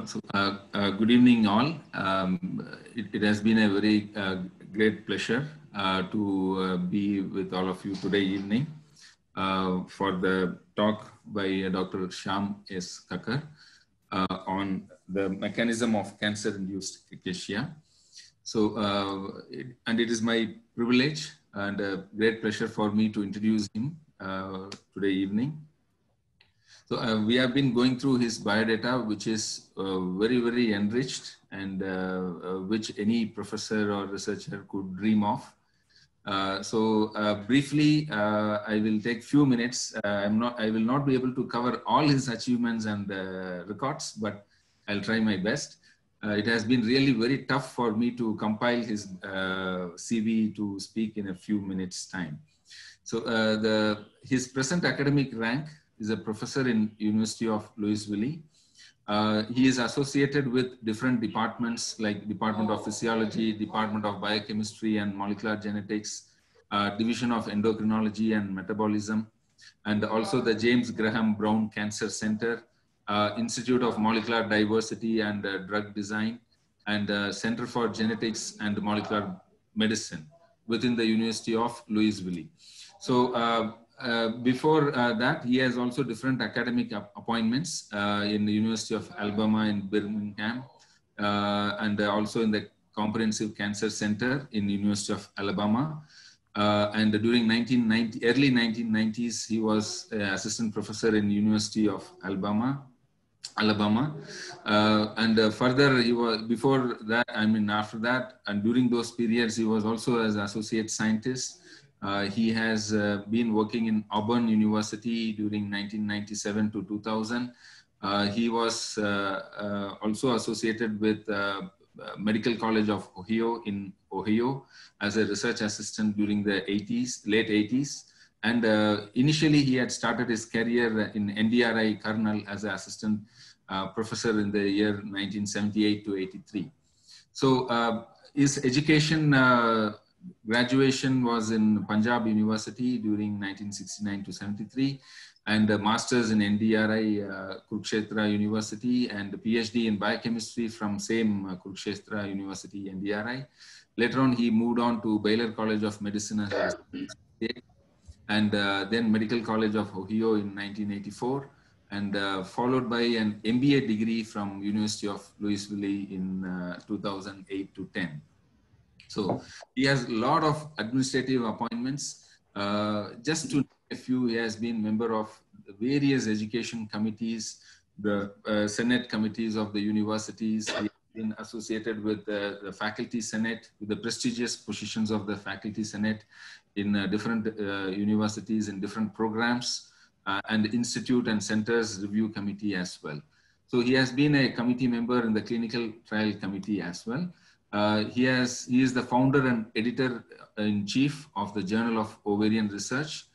Good evening, all. It has been a very great pleasure to be with all of you today evening for the talk by Dr. Sham S. Kakar on the mechanism of cancer-induced cachexia. So, and it is my privilege and a great pleasure for me to introduce him today evening. So we have been going through his biodata, which is very, very enriched and which any professor or researcher could dream of. Briefly, I will take few minutes. I will not be able to cover all his achievements and records, but I'll try my best. It has been really very tough for me to compile his CV to speak in a few minutes time. So his present academic rank is a professor in University of Louisville. He is associated with different departments like Department of Physiology, Department of Biochemistry and Molecular Genetics, Division of Endocrinology and Metabolism, and also the James Graham Brown Cancer Center, Institute of Molecular Diversity and Drug Design, and Center for Genetics and Molecular Medicine within the University of Louisville. So before that, he has also different academic appointments in the University of Alabama in Birmingham, and also in the Comprehensive Cancer Center in the University of Alabama. And during early 1990s, he was assistant professor in University of Alabama. And further, he was before that, after that, and during those periods, he was also as associate scientist. He has been working in Auburn University during 1997 to 2000. He was also associated with Medical College of Ohio in Ohio as a research assistant during the late 80s. And initially he had started his career in NDRI Kernel as an assistant professor in the year 1978 to 83. So his education graduation was in Punjab University during 1969 to 73, and a master's in NDRI Kurukshetra University, and a PhD in biochemistry from same Kurukshetra University, NDRI. Later on, he moved on to Baylor College of Medicine and then Medical College of Ohio in 1984, and followed by an MBA degree from University of Louisville in 2008 to 10. So he has a lot of administrative appointments. Just to name a few, he has been member of the various education committees, the Senate committees of the universities. He has been associated with the Faculty Senate, with the prestigious positions of the Faculty Senate in different universities in different programs, and Institute and Centers Review Committee as well. So he has been a committee member in the Clinical Trial Committee as well. He is the founder and editor-in-chief of the Journal of Ovarian Research.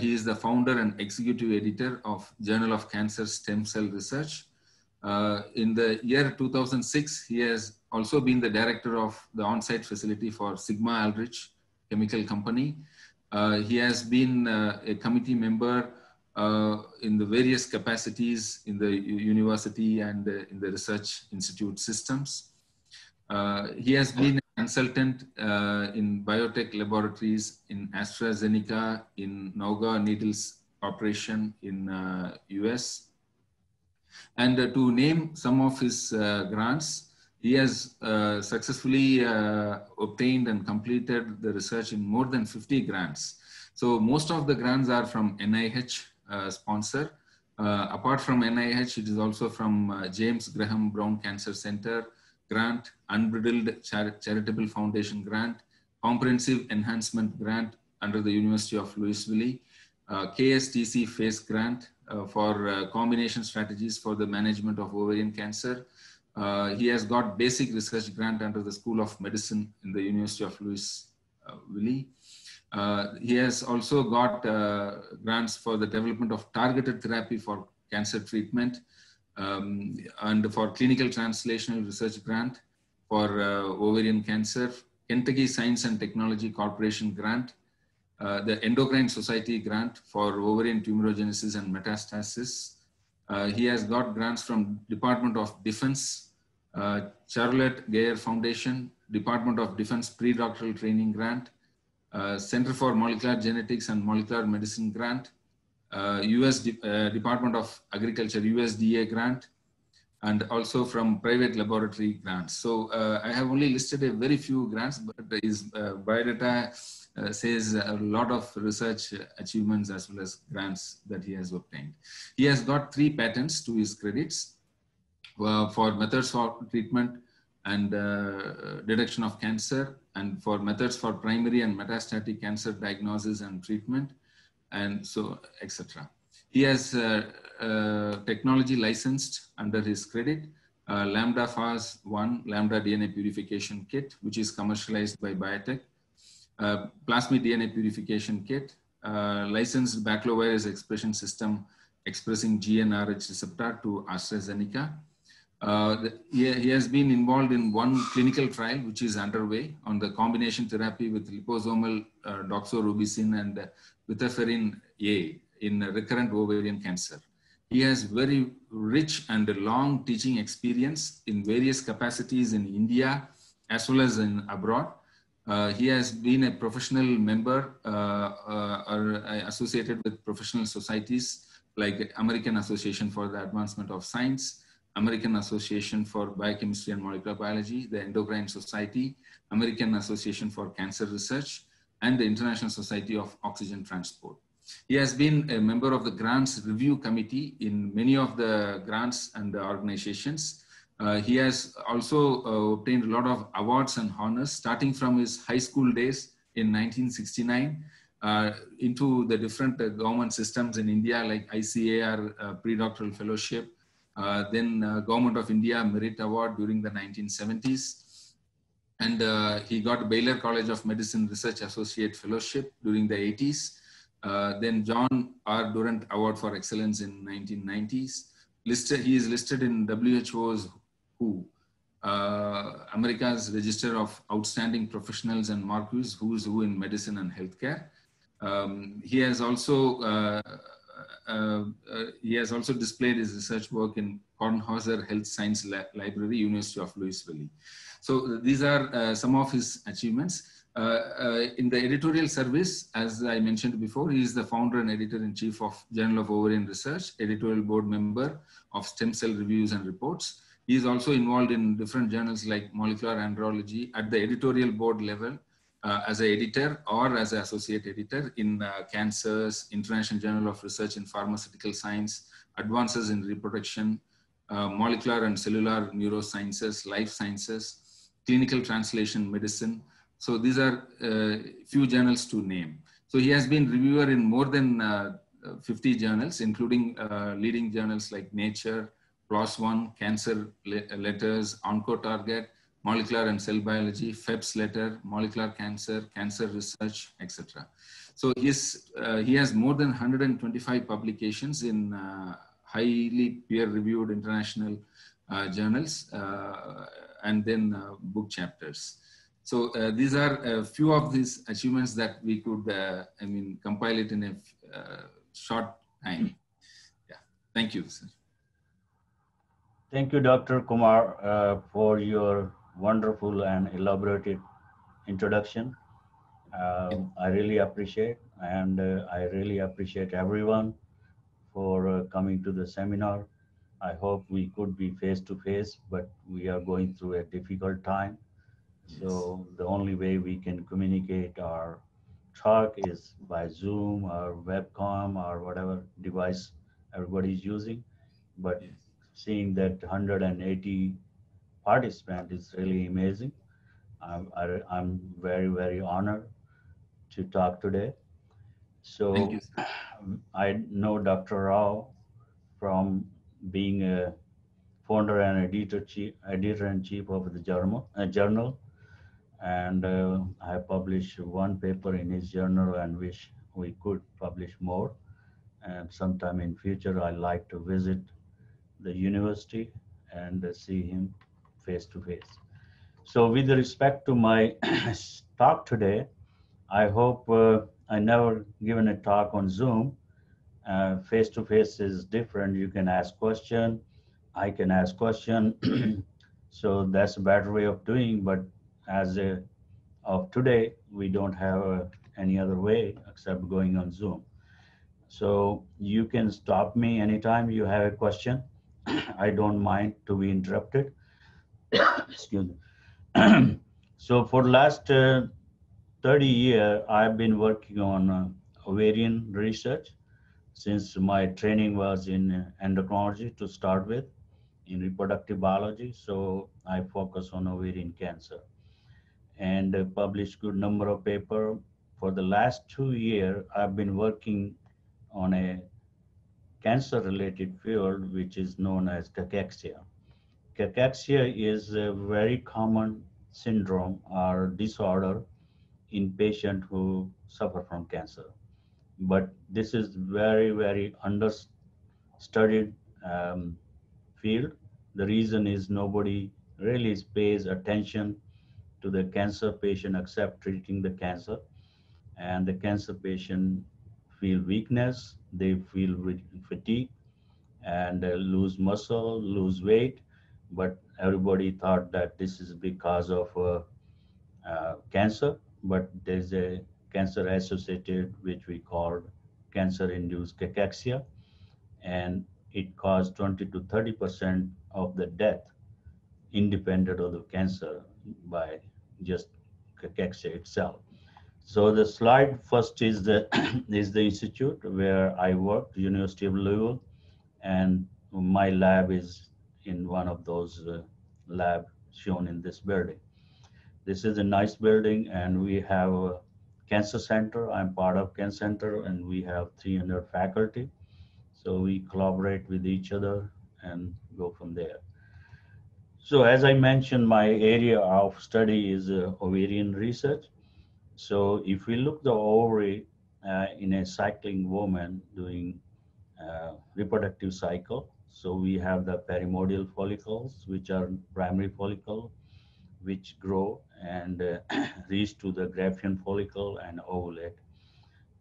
He is the founder and executive editor of Journal of Cancer Stem Cell Research. In the year 2006, he has also been the director of the on-site facility for Sigma Aldrich Chemical Company. He has been a committee member in the various capacities in the university and in the research institute systems. He has been a consultant in biotech laboratories in AstraZeneca, in Nauga Needles Corporation in US. And to name some of his grants, he has successfully obtained and completed the research in more than 50 grants. So most of the grants are from NIH sponsor. Apart from NIH, it is also from James Graham Brown Cancer Center grant, Unbridled Charitable Foundation grant, Comprehensive Enhancement grant under the University of Louisville, KSTC FACE grant for combination strategies for the management of ovarian cancer. He has got basic research grant under the School of Medicine in the University of Louisville. He has also got grants for the development of targeted therapy for cancer treatment, and for clinical translational research grant for ovarian cancer, Kentucky Science and Technology Corporation grant, the Endocrine Society grant for ovarian tumorigenesis and metastasis, He has got grants from Department of Defense, Charlotte Geyer Foundation, Department of Defense Pre-Doctoral Training Grant, Center for Molecular Genetics and Molecular Medicine Grant, US Department of Agriculture, USDA grant, and also from private laboratory grants. So I have only listed a very few grants, but his biodata says a lot of research achievements as well as grants that he has obtained. He has got 3 patents to his credits for methods for treatment and detection of cancer, and for methods for primary and metastatic cancer diagnosis and treatment, and so etc. He has technology licensed under his credit, Lambda Phase 1 Lambda DNA purification kit, which is commercialized by Biotech, plasmid DNA purification kit, licensed baculovirus expression system expressing GnRH receptor to AstraZeneca. He has been involved in 1 clinical trial which is underway on the combination therapy with liposomal doxorubicin and butyrfen A in recurrent ovarian cancer. He has very rich and long teaching experience in various capacities in India as well as in abroad. He has been a professional member or associated with professional societies like American Association for the Advancement of Science, American Association for Biochemistry and Molecular Biology, the Endocrine Society, American Association for Cancer Research, and the International Society of Oxygen Transport. He has been a member of the Grants Review Committee in many of the grants and the organizations. He has also obtained a lot of awards and honors, starting from his high school days in 1969 into the different government systems in India like ICAR Pre-Doctoral Fellowship, then Government of India Merit Award during the 1970s. And he got Baylor College of Medicine Research Associate Fellowship during the 80s. Then John R. Durant Award for Excellence in 1990s. He is listed in WHO's WHO, America's Register of Outstanding Professionals and Marquis, Who's Who in Medicine and Healthcare. He has also displayed his research work in Kornhauser Health Science Library, University of Louisville. So these are some of his achievements. In the editorial service, as I mentioned before, he is the founder and editor-in-chief of Journal of Ovarian Research, editorial board member of Stem Cell Reviews and Reports. He is also involved in different journals like Molecular Andrology at the editorial board level as an editor or as an associate editor in Cancers, International Journal of Research in Pharmaceutical Science, Advances in Reproduction, Molecular and Cellular Neurosciences, Life Sciences, Clinical Translation Medicine. So these are few journals to name. So he has been reviewer in more than 50 journals, including leading journals like Nature, PLOS ONE, Cancer Letters, Oncotarget, Molecular and Cell Biology, Phelps Letter, Molecular Cancer, Cancer Research, etc. So he has more than 125 publications in highly peer-reviewed international journals and then book chapters. So these are a few of these achievements that we could, compile it in a short time. Yeah, thank you, sir. Thank you, Dr. Kumar, for your wonderful and elaborated introduction. I really appreciate, and I really appreciate everyone for coming to the seminar. I hope we could be face-to-face, but we are going through a difficult time. So the only way we can communicate our talk is by Zoom or webcam or whatever device everybody's using. But seeing that 180 participants is really amazing. I'm very, very honored to talk today. So thank you, sir. I know Dr. Rao from being a founder and editor-in-chief of the journal. And I published one paper in his journal and wish we could publish more. And sometime in future, I'd like to visit the university and see him face to face. So with respect to my talk today, I hope I never given a talk on Zoom. Face-to-face is different. You can ask question, I can ask question. So that's a better way of doing, but of today, we don't have any other way except going on Zoom. So you can stop me anytime you have a question. I don't mind to be interrupted. Excuse me. So for the last 30 years, I've been working on ovarian research since my training was in endocrinology to start with, in reproductive biology. So I focus on ovarian cancer and published good number of paper. For the last 2 years, I've been working on a cancer-related field, which is known as cachexia. Cachexia is a very common syndrome or disorder in patients who suffer from cancer. But this is very, very understudied field. The reason is nobody really pays attention to the cancer patient except treating the cancer. And the cancer patient feel weakness, they feel fatigue, and lose muscle, lose weight. But everybody thought that this is because of cancer, but there's a cancer associated, which we call cancer-induced cachexia, and it caused 20 to 30% of the death independent of the cancer by just cachexia itself. So the slide first is the is the institute where I worked, University of Louisville, and my lab is in one of those labs shown in this building. This is a nice building, and we have a cancer center. I'm part of cancer center, and we have 300 faculty. So we collaborate with each other and go from there. So as I mentioned, my area of study is ovarian research. So if we look the ovary in a cycling woman doing reproductive cycle, so we have the perimordial follicles, which are primary follicle, which grow and reach to the Graafian follicle and ovulate.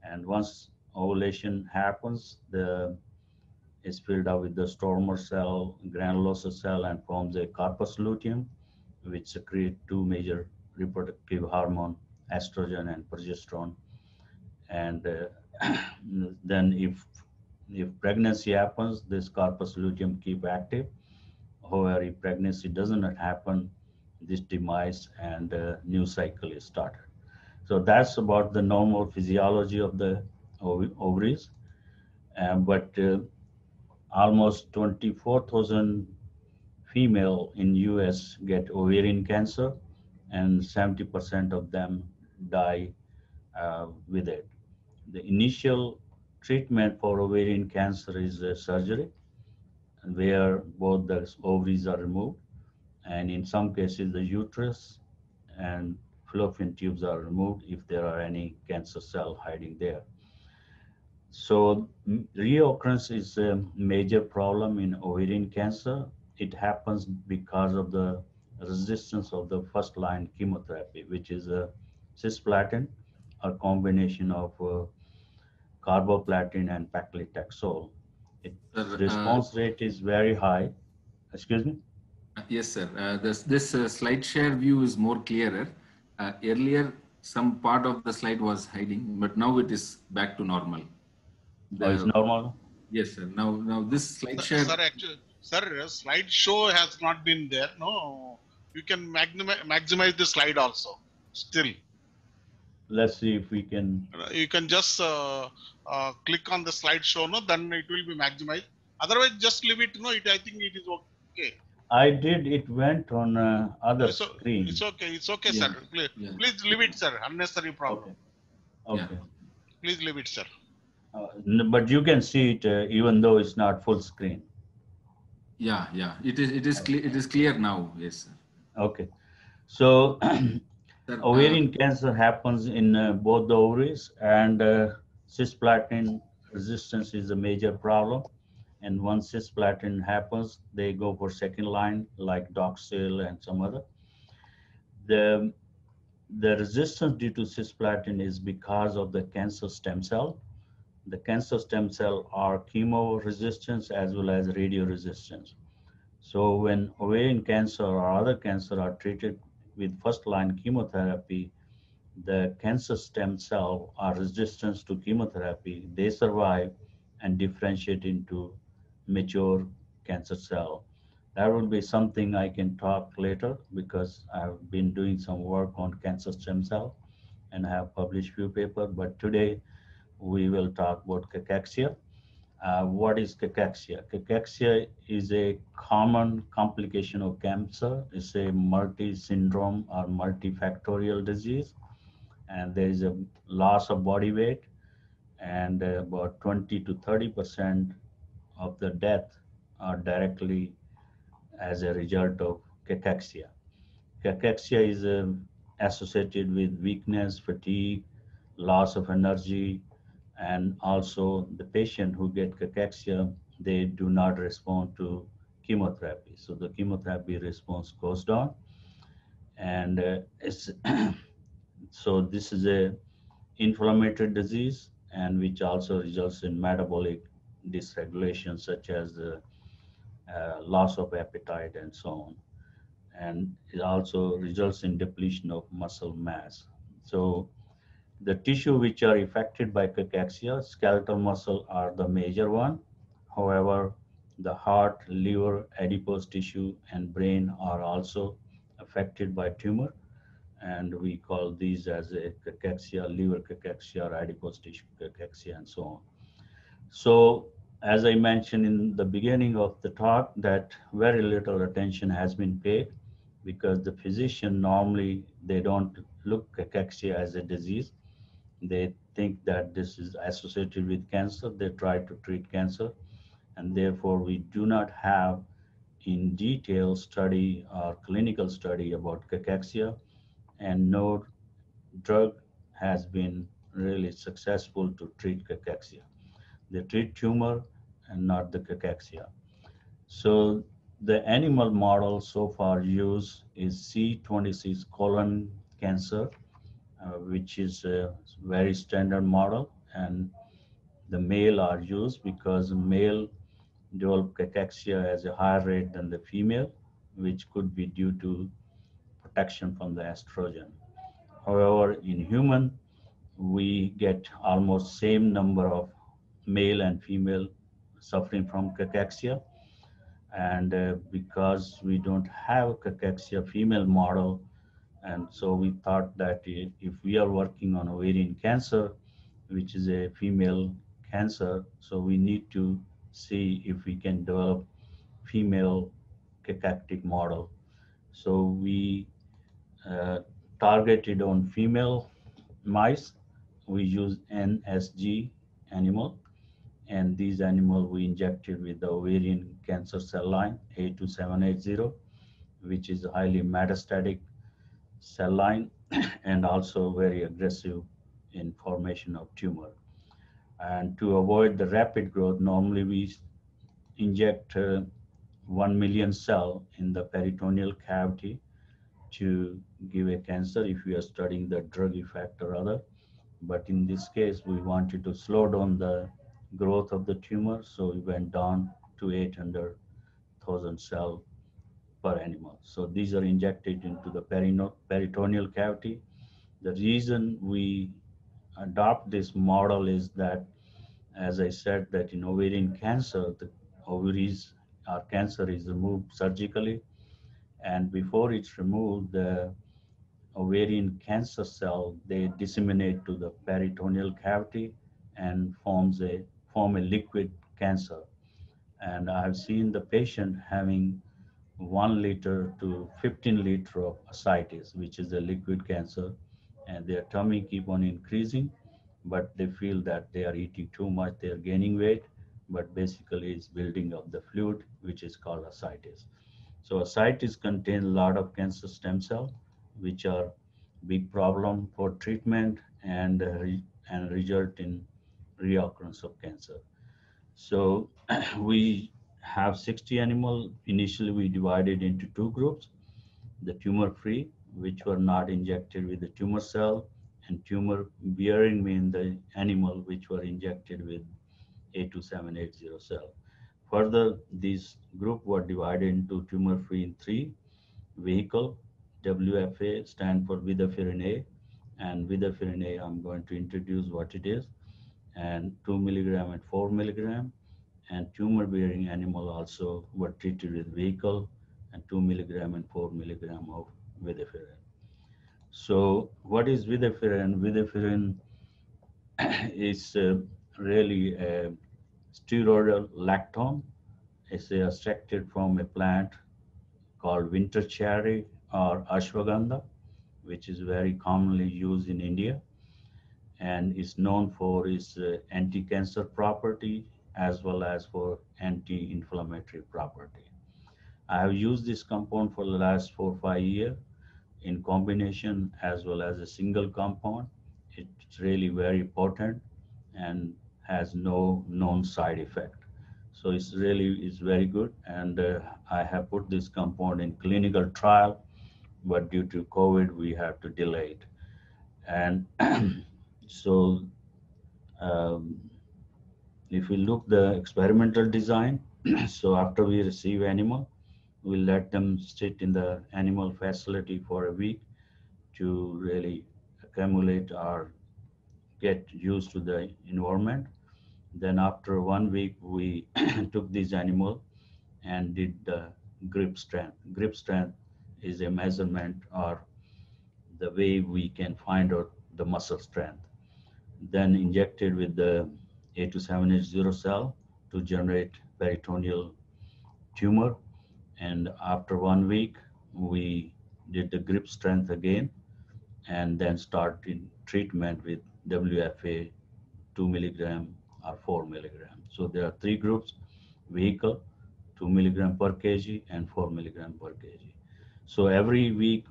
And once ovulation happens, it's filled up with the stromal cell, granulosa cell, and forms a corpus luteum, which secrete two major reproductive hormone, estrogen and progesterone. And then if pregnancy happens, this corpus luteum keep active. However, if pregnancy doesn't happen, this demise and new cycle is started. So that's about the normal physiology of the ovaries. But almost 24,000 female in US get ovarian cancer, and 70% of them die with it. The initial treatment for ovarian cancer is surgery, where both the ovaries are removed, and in some cases the uterus and fallopian tubes are removed if there are any cancer cell hiding there. So reoccurrence is a major problem in ovarian cancer. It happens because of the resistance of the first line chemotherapy, which is a cisplatin, a combination of carboplatin and paclitaxel. Its response rate is very high. Excuse me? Yes, sir. This slide share view is more clearer. Earlier, some part of the slide was hiding, but now it is back to normal. It's normal? Yes, sir. Now this slide share. Sir, actually, sir, slide show has not been there. No, you can maximize the slide also. Still. Let's see if we can. You can just click on the slide show, no, then it will be maximized. Otherwise, just leave it. No, I think it is okay. I did. It went on other screen. It's okay. It's okay, yeah. Sir. Please leave it, sir. Unnecessary problem. Okay. Okay. Yeah. Please leave it, sir. But you can see it even though it's not full screen. Yeah. It is clear now. Yes, sir. Okay. So ovarian cancer happens in both the ovaries, and cisplatin resistance is a major problem. And once cisplatin happens, they go for second line like Doxil and some other. The resistance due to cisplatin is because of the cancer stem cell. the cancer stem cell are chemo resistance as well as radio resistance. So when ovarian cancer or other cancer are treated with first-line chemotherapy, the cancer stem cell are resistant to chemotherapy. They survive and differentiate into mature cancer cell. That will be something I can talk later because I've been doing some work on cancer stem cell and have published few papers. But today we will talk about cachexia. What is cachexia? Cachexia is a common complication of cancer. It's a multi-syndrome or multifactorial disease, and there is a loss of body weight, and about 20 to 30% of the death are directly as a result of cachexia. Cachexia is associated with weakness, fatigue, loss of energy, and also the patient who get cachexia, they do not respond to chemotherapy. So the chemotherapy response goes down, and it's so this is a inflammatory disease, and which also results in metabolic dysregulation such as loss of appetite and so on. And it also results in depletion of muscle mass. So the tissue which are affected by cachexia, skeletal muscle are the major one. However, the heart, liver, adipose tissue, and brain are also affected by tumor. And we call these as a cachexia, liver cachexia, or adipose tissue cachexia, and so on. So as I mentioned in the beginning of the talk, that very little attention has been paid because the physician normally, they don't look cachexia as a disease. They think that this is associated with cancer. They try to treat cancer, and therefore we do not have in detail study or clinical study about cachexia, and no drug has been really successful to treat cachexia. They treat tumor and not the cachexia. So the animal model so far used is C26 colon cancer, which is a very standard model, and the male are used because male develop cachexia as a higher rate than the female, which could be due to protection from the estrogen. However, in human, we get almost same number of male and female suffering from cachexia. And because we don't have cachexia female model, and so we thought that if we are working on ovarian cancer, which is a female cancer, so we need to see if we can develop female cachectic model. So we targeted on female mice. We use NSG animal, and these animals we injected with the ovarian cancer cell line A2780, which is a highly metastatic cell line and also very aggressive in formation of tumor. And to avoid the rapid growth, normally we inject 1 million cell in the peritoneal cavity to give a cancer if we are studying the drug effect or other. But in this case, we wanted to slow down the growth of the tumor, so we went down to 800,000 cells per animal. So these are injected into the peritoneal cavity. The reason we adopt this model is that, as I said, that in ovarian cancer, the ovaries or cancer is removed surgically, and before it's removed, the ovarian cancer cell, they disseminate to the peritoneal cavity and form a liquid cancer. And I've seen the patient having 1 liter to 15 liter of ascites, which is a liquid cancer, and their tummy keep on increasing, but they feel that they are eating too much, they are gaining weight, but basically it's building up the fluid, which is called ascites. So ascites contain a lot of cancer stem cell, which are big problem for treatment and result in reoccurrence of cancer. So we have 60 animals. Initially, we divided into 2 groups, the tumor-free, which were not injected with the tumor cell, and tumor bearing mean the animal which were injected with A2780 cell. Further, these group were divided into tumor-free in 3 vehicle. WFA stand for Vidafirin A, and Vidafirin A I'm going to introduce what it is, and 2 milligram and 4 milligram, and tumor-bearing animal also were treated with vehicle and 2 milligram and 4 milligram of Vidafirin. So what is Vidafirin? Vidafirin is really a steroidal lactone. It's extracted from a plant called winter cherry or ashwagandha, which is very commonly used in India and is known for its anti-cancer property as well as for anti-inflammatory property. I have used this compound for the last 4 or 5 years in combination as well as a single compound. It's really very potent and has no known side effect. So it's very good, and I have put this compound in clinical trial, but due to COVID, we have to delay it. And so if we look the experimental design, so after we receive animal, we let them sit in the animal facility for a week to really accumulate or get used to the environment. Then after 1 week, we took these animal and did the grip strength. Grip strength is a measurement or the way we can find out the muscle strength. Then injected with the A2780 cell to generate peritoneal tumor. And after 1 week, we did the grip strength again and then started treatment with WFA 2 milligram or 4 milligram. So there are 3 groups: vehicle, 2 milligram per kg and 4 milligram per kg. So every week,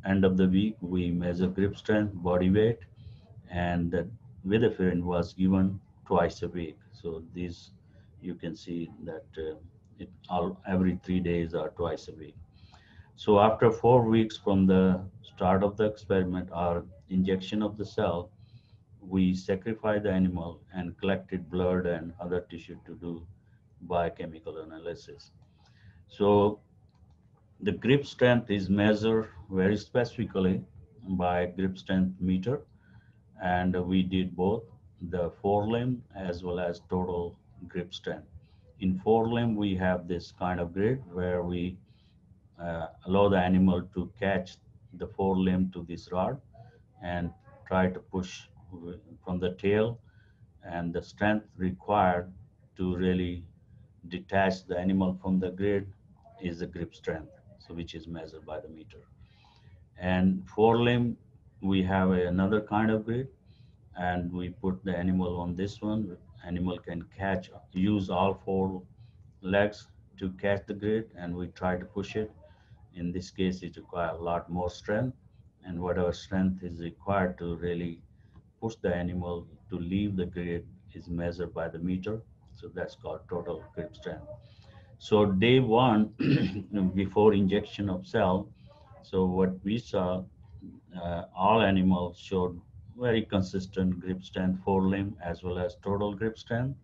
end of the week, we measure grip strength, body weight, and the Vidafirin was given twice a week. So these, you can see that every 3 days or twice a week. So after 4 weeks from the start of the experiment or injection of the cell, we sacrificed the animal and collected blood and other tissue to do biochemical analysis. So the grip strength is measured very specifically by grip strength meter, and we did both the forelimb as well as total grip strength. In forelimb, we have this kind of grid where we allow the animal to catch the forelimb to this rod and try to push from the tail, and the strength required to really detach the animal from the grid is the grip strength, so which is measured by the meter. And forelimb, we have another kind of grid, and we put the animal on this one. Animal can use all 4 legs to catch the grid, and we try to push it. In this case, it requires a lot more strength, and whatever strength is required to really push the animal to leave the grid is measured by the meter. So that's called total grip strength. So day 1, before injection of cell, so what we saw, all animals showed very consistent grip strength, forelimb as well as total grip strength.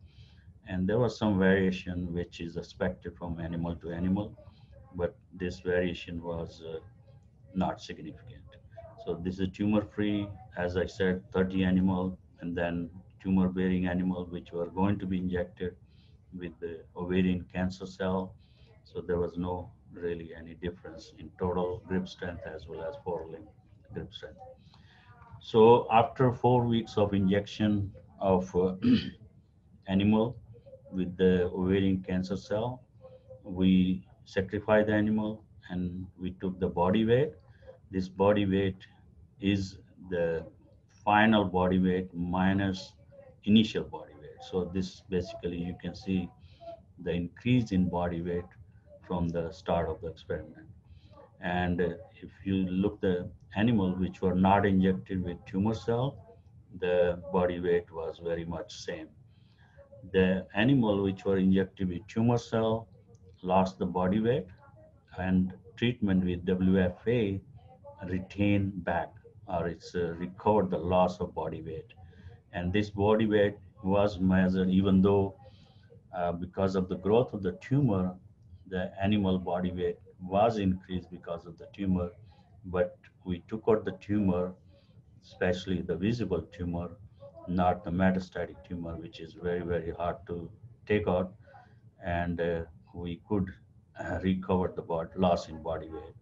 And there was some variation which is expected from animal to animal, but this variation was not significant. So this is tumor-free, as I said, 30 animal, and then tumor-bearing animal, which were going to be injected with the ovarian cancer cell. So there was no really any difference in total grip strength as well as forelimb grip strength. So after 4 weeks of injection of animal with the ovarian cancer cell, we sacrificed the animal and we took the body weight. This body weight is the final body weight minus initial body weight. So this basically, you can see the increase in body weight from the start of the experiment. And if you look the animal which were not injected with tumor cell, the body weight was very much same. The animal which were injected with tumor cell lost the body weight, and treatment with WFA retained back or it's recovered the loss of body weight. And this body weight was measured even though because of the growth of the tumor, the animal body weight was increased because of the tumor, but we took out the tumor, especially the visible tumor, not the metastatic tumor, which is very, very hard to take out, and we could recover the loss in body weight.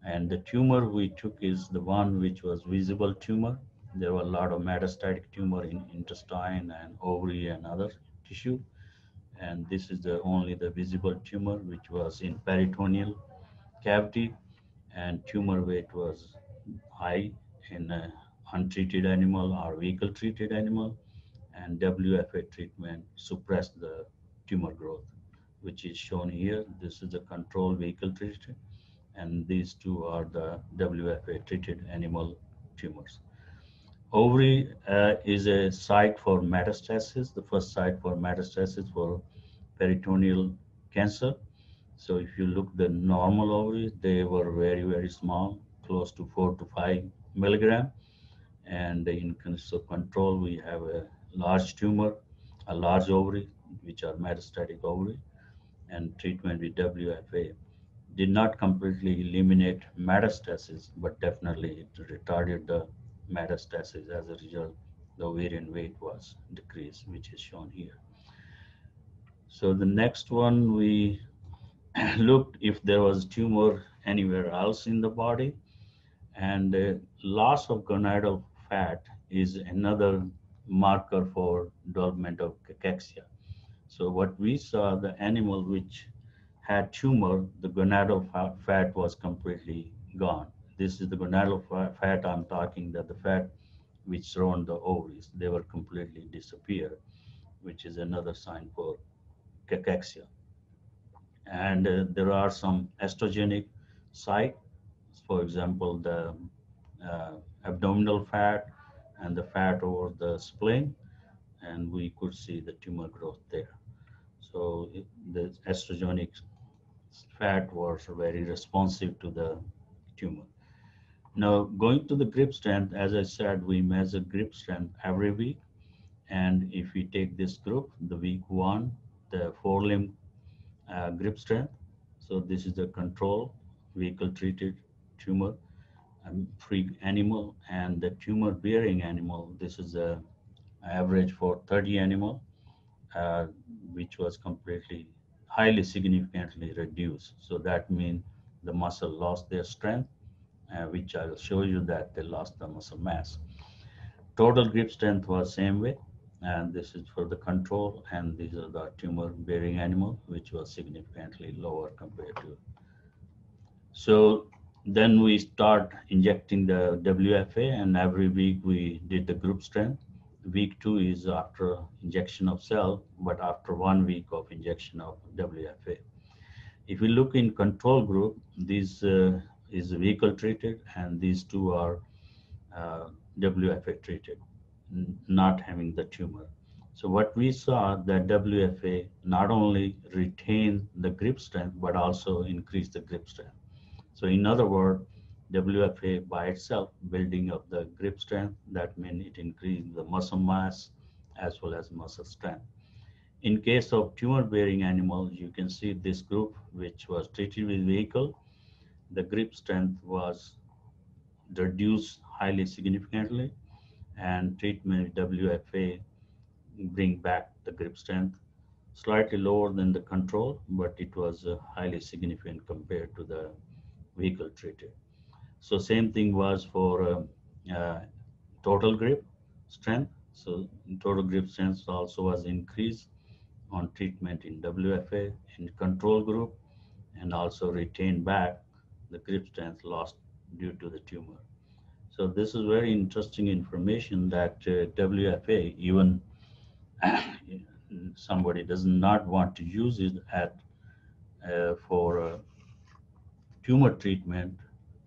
And the tumor we took is the one which was visible tumor. There were a lot of metastatic tumor in intestine and ovary and other tissue. And this is the only the visible tumor which was in peritoneal cavity, and tumor weight was high in untreated animal or vehicle treated animal, and WFA treatment suppressed the tumor growth, which is shown here. This is the control vehicle treated, and these two are the WFA treated animal tumors. Ovary is a site for metastasis, the first site for metastasis for peritoneal cancer. So if you look the normal ovaries, they were very, very small, close to 4 to 5 milligram. And in control, we have a large tumor, a large ovary, which are metastatic ovary, and treatment with WFA did not completely eliminate metastasis, but definitely it retarded the metastasis. As a result, the ovarian weight was decreased, which is shown here. So the next one, we looked if there was tumor anywhere else in the body, and loss of gonadal fat is another marker for development of cachexia. So what we saw, the animal which had tumor, the gonadal fat was completely gone. This is the gonadal fat I'm talking, that the fat which surround the ovaries, they were completely disappeared, which is another sign for cachexia. And there are some estrogenic sites, for example, the abdominal fat and the fat over the spleen, and we could see the tumor growth there. So the estrogenic fat was very responsive to the tumor. Now, going to the grip strength, as I said, we measure grip strength every week. And if we take this group, the week 1, the forelimb grip strength. So this is the control vehicle treated tumor free animal, and the tumor bearing animal. This is the average for 30 animal, which was completely highly significantly reduced. So that means the muscle lost their strength, which I will show you that they lost the muscle mass. Total grip strength was same way, and this is for the control, and these are the tumor bearing animal, which was significantly lower compared to. So then we start injecting the WFA, and every week we did the group strength. Week 2 is after injection of cell, but after 1 week of injection of WFA. If we look in control group, this is vehicle treated, and these two are WFA treated, not having the tumor. So what we saw, that WFA not only retained the grip strength, but also increased the grip strength. So in other words, WFA by itself, building up the grip strength, that means it increased the muscle mass as well as muscle strength. In case of tumor-bearing animals, you can see this group, which was treated with vehicle, the grip strength was reduced highly significantly, and treatment with WFA bring back the grip strength, slightly lower than the control, but it was highly significant compared to the vehicle treated. So same thing was for total grip strength. So total grip strength also was increased on treatment in WFA in control group, and also retained back the grip strength lost due to the tumor. So this is very interesting information that WFA, even somebody does not want to use it at for tumor treatment,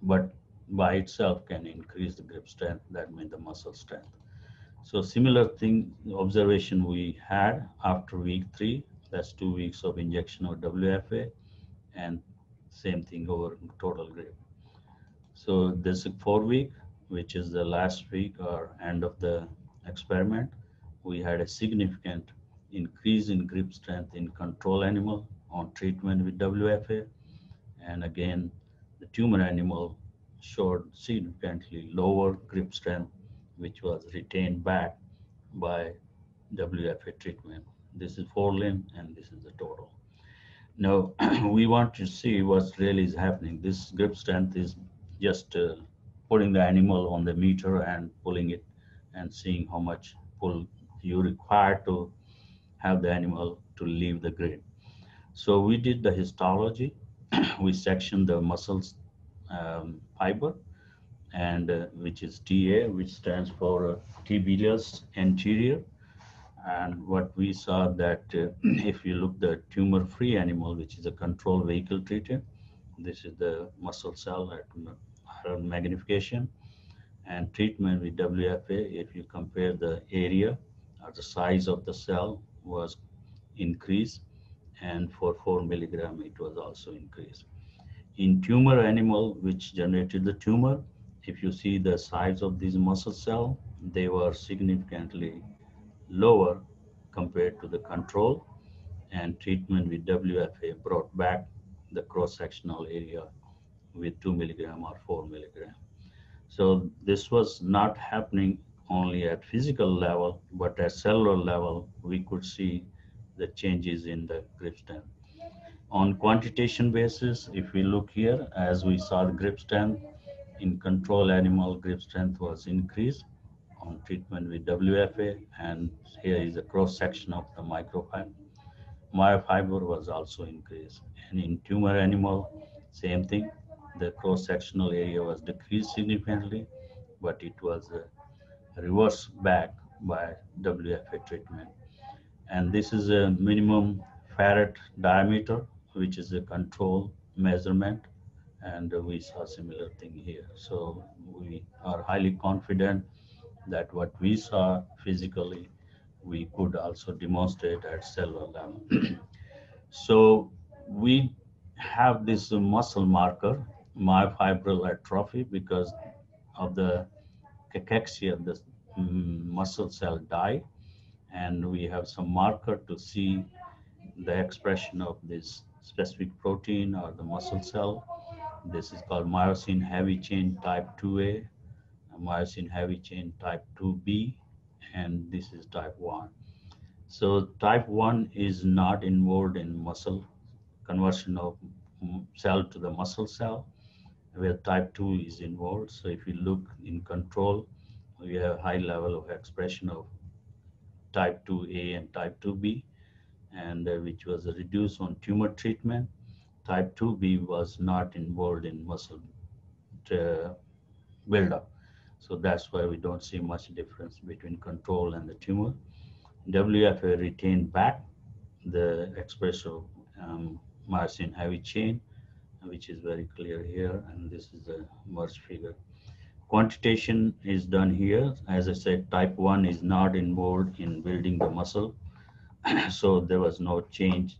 but by itself can increase the grip strength, that means the muscle strength. So similar thing, observation we had after week 3, that's 2 weeks of injection of WFA, and same thing over total grip. So this is 4 week, which is the last week or end of the experiment, we had a significant increase in grip strength in control animal on treatment with WFA. And again, the tumor animal showed significantly lower grip strength, which was retained back by WFA treatment. This is forelimb and this is the total. Now, we want to see what really is happening. This grip strength is just putting the animal on the meter and pulling it and seeing how much pull you require to have the animal to leave the grid. So we did the histology. We sectioned the muscles fiber, and which is TA, which stands for tibialis anterior. And what we saw that if you look the tumor-free animal, which is a control vehicle treated, this is the muscle cell at higher magnification, and treatment with WFA, if you compare the area or the size of the cell was increased, and for 4 milligram it was also increased. In tumor animal which generated the tumor, if you see the size of these muscle cell, they were significantly lower compared to the control, and treatment with WFA brought back the cross-sectional area with 2 milligram or 4 milligram. So this was not happening only at physical level, but at cellular level, we could see the changes in the grip strength. On quantitation basis, if we look here, as we saw the grip strength, in control animal, grip strength was increased on treatment with WFA, and here is a cross section of the microfiber. Myofiber was also increased. And in tumor animal, same thing. The cross sectional area was decreased significantly, but it was reversed back by WFA treatment. And this is a minimum farad diameter, which is a control measurement, and we saw similar thing here. So we are highly confident that what we saw physically, we could also demonstrate at cellular level. So we have this muscle marker, myofibril atrophy, because of the cachexia, the muscle cell die, and we have some marker to see the expression of this specific protein or the muscle cell. This is called myosin heavy chain type 2A, myosin heavy chain type 2B, and this is type 1. So type 1 is not involved in muscle conversion of cell to the muscle cell, where type 2 is involved. So if you look in control, we have high level of expression of type 2A and type 2B, and which was reduced on tumor treatment. Type 2B was not involved in muscle buildup. So that's why we don't see much difference between control and the tumor. WFA retained back the expression of myosin heavy chain, which is very clear here, and this is the merged figure. Quantitation is done here. As I said, type 1 is not involved in building the muscle, so there was no change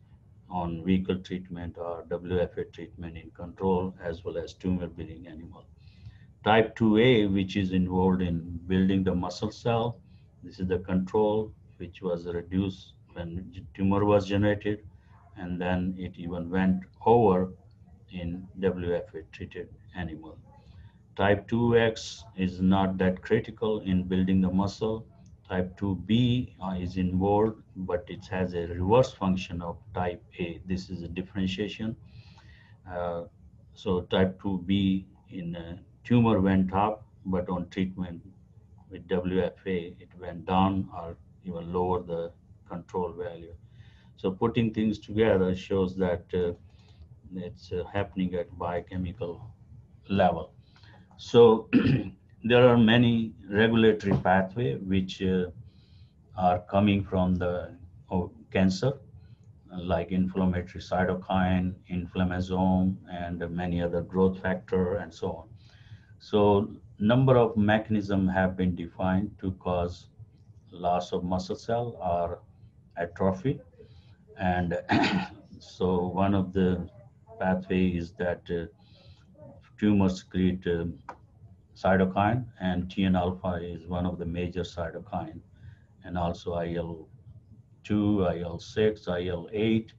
on vehicle treatment or WFA treatment in control as well as tumor bearing animal. Type 2A, which is involved in building the muscle cell, this is the control, which was reduced when tumor was generated, and then it even went over in WFA treated animal. Type 2X is not that critical in building the muscle. Type 2B is involved, but it has a reverse function of type A. This is a differentiation. So type 2B in tumor went up, but on treatment with WFA, it went down or even lower the control value. So putting things together shows that it's happening at biochemical level. So there are many regulatory pathways which are coming from the cancer, like inflammatory cytokine, inflammasome, and many other growth factor, and so on. So number of mechanisms have been defined to cause loss of muscle cell or atrophy. And so one of the pathway is that tumors create cytokine, and TN-alpha is one of the major cytokine, and also IL-2, IL-6, IL-8.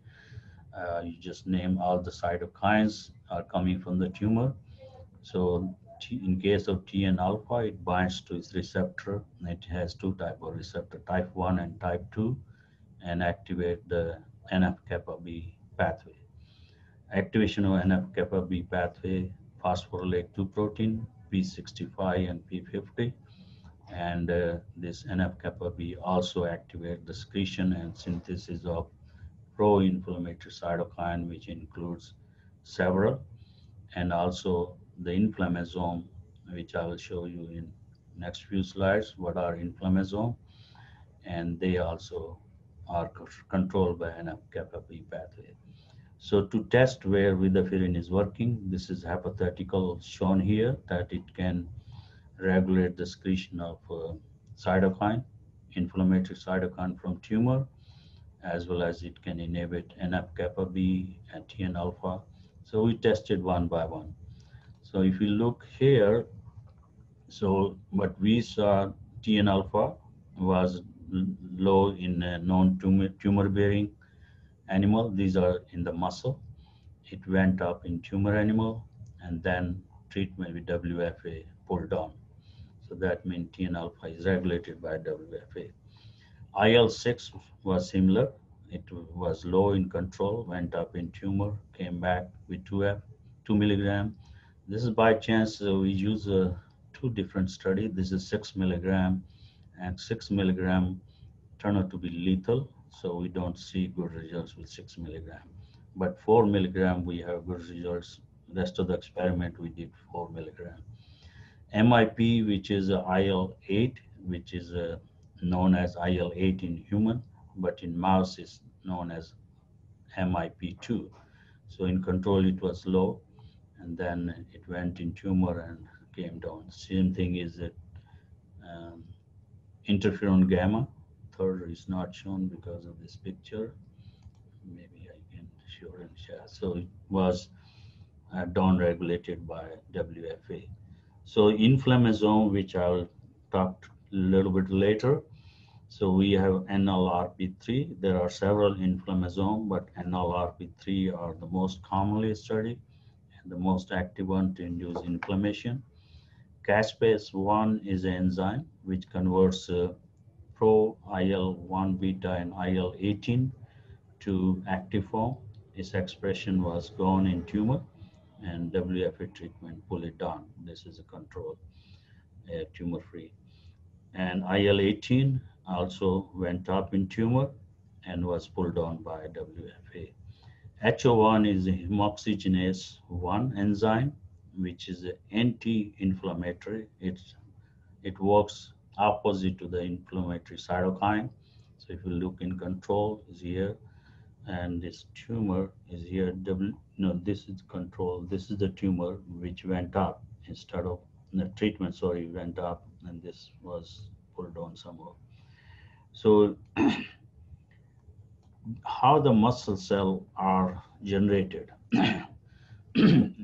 You just name all the cytokines are coming from the tumor. So in case of TN-alpha, it binds to its receptor. It has two types of receptor, type 1 and type 2, and activate the NF-kappa B pathway. Activation of NF-kappa B pathway phosphorylate 2 protein, P65 and P50. And this NF-kappa B also activate the secretion and synthesis of pro-inflammatory cytokine, which includes several, and also the inflammasome, which I will show you in next few slides, what are inflammasome, and they also are controlled by NF-kappa B pathway. So to test where vidofludimus is working, this is hypothetical shown here that it can regulate the secretion of cytokine, inflammatory cytokine from tumor, as well as it can inhibit NF-kappa B and TN-alpha. So we tested one by one. So if you look here, so what we saw, TN-alpha was low in non-tumor bearing animal. These are in the muscle. It went up in tumor animal, and then treatment with WFA pulled down. So that means TN-alpha is regulated by WFA. IL-6 was similar. It was low in control, went up in tumor, came back with 2 milligram. This is by chance we use two different studies. This is 6 milligram, and 6 milligram turned out to be lethal, so we don't see good results with 6 milligram. But 4 milligram we have good results. The rest of the experiment we did 4 milligram. MIP, which is IL-8, which is known as IL-8 in human, but in mouse is known as MIP2. So in control it was low, and then it went in tumor and came down. Same thing is that interferon gamma. Third is not shown because of this picture. Maybe I can show and share. So it was down-regulated by WFA. So inflammasome, which I'll talk a little bit later. So we have NLRP3. There are several inflammasome, but NLRP3 are the most commonly studied and the most active one to induce inflammation. Caspase-1 is an enzyme which converts pro-IL-1 beta and IL-18 to active form. Its expression was gone in tumor, and WFA treatment pull it down. This is a control, tumor-free. And IL-18 also went up in tumor and was pulled down by WFA. HO1 is a homoxygenase 1 enzyme, which is anti-inflammatory. It works opposite to the inflammatory cytokine. So if you look in control is here, and this tumor is here. This is control. This is the tumor which went up instead of the treatment. Sorry, went up, and this was pulled down somewhere. So how the muscle cells are generated.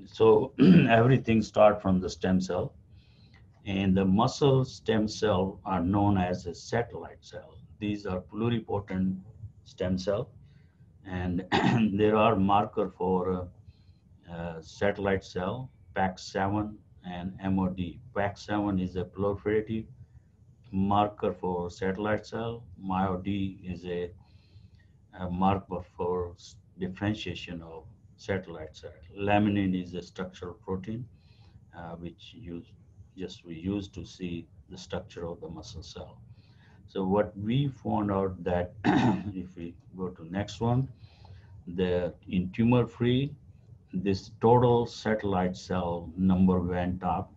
So everything starts from the stem cell, and the muscle stem cell are known as a satellite cell. These are pluripotent stem cell, and there are marker for satellite cell, PAX7 and MOD. PAX7 is a proliferative marker for satellite cell. MOD is a marker for differentiation of satellite cell. Laminin is a structural protein which we use to see the structure of the muscle cell. So what we found out that if we go to next one, in tumor-free, this total satellite cell number went up,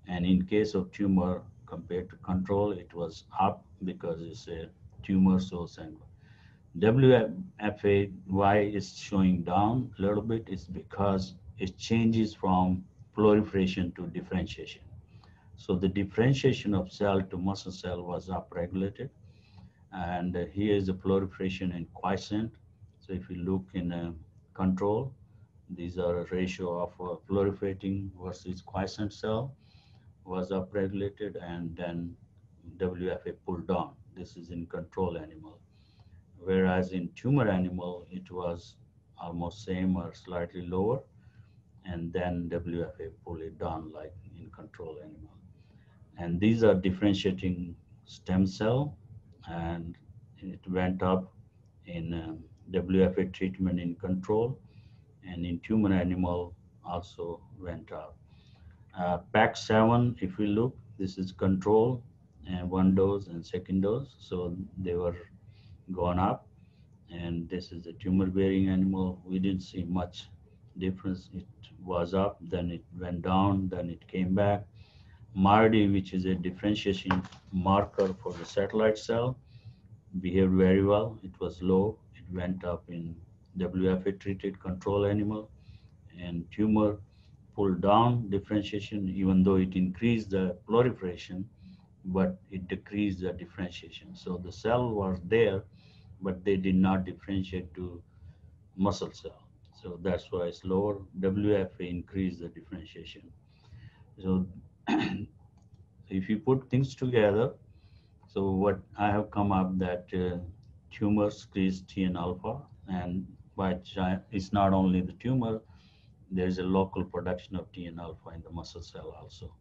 and in case of tumor compared to control, it was up because it's a tumor source. And WFA, why is showing down a little bit, is because it changes from proliferation to differentiation. So the differentiation of cell to muscle cell was upregulated, and here is the proliferation in quiescent. So if you look in control, these are a ratio of proliferating versus quiescent cell. was upregulated, and then WFA pulled down. This is in control animal. Whereas in tumor animal, it was almost same or slightly lower, and then WFA pull it down like in control animal. And these are differentiating stem cell, and it went up in WFA treatment in control, and in tumor animal also went up. PAC7, if we look, this is control and one dose and second dose, so they were gone up. And this is a tumor bearing animal. We didn't see much difference. It was up, then it went down, then it came back. MARD, which is a differentiation marker for the satellite cell, behaved very well. It was low. It went up in WFA treated control animal, and tumor pulled down differentiation, even though it increased the proliferation, but it decreased the differentiation. So the cell was there, but they did not differentiate to muscle cell. So that's why it's lower. WFA increased the differentiation. So if you put things together, so what I have come up that tumor secretes TN alpha, and it's not only the tumor, there's a local production of TN alpha in the muscle cell also.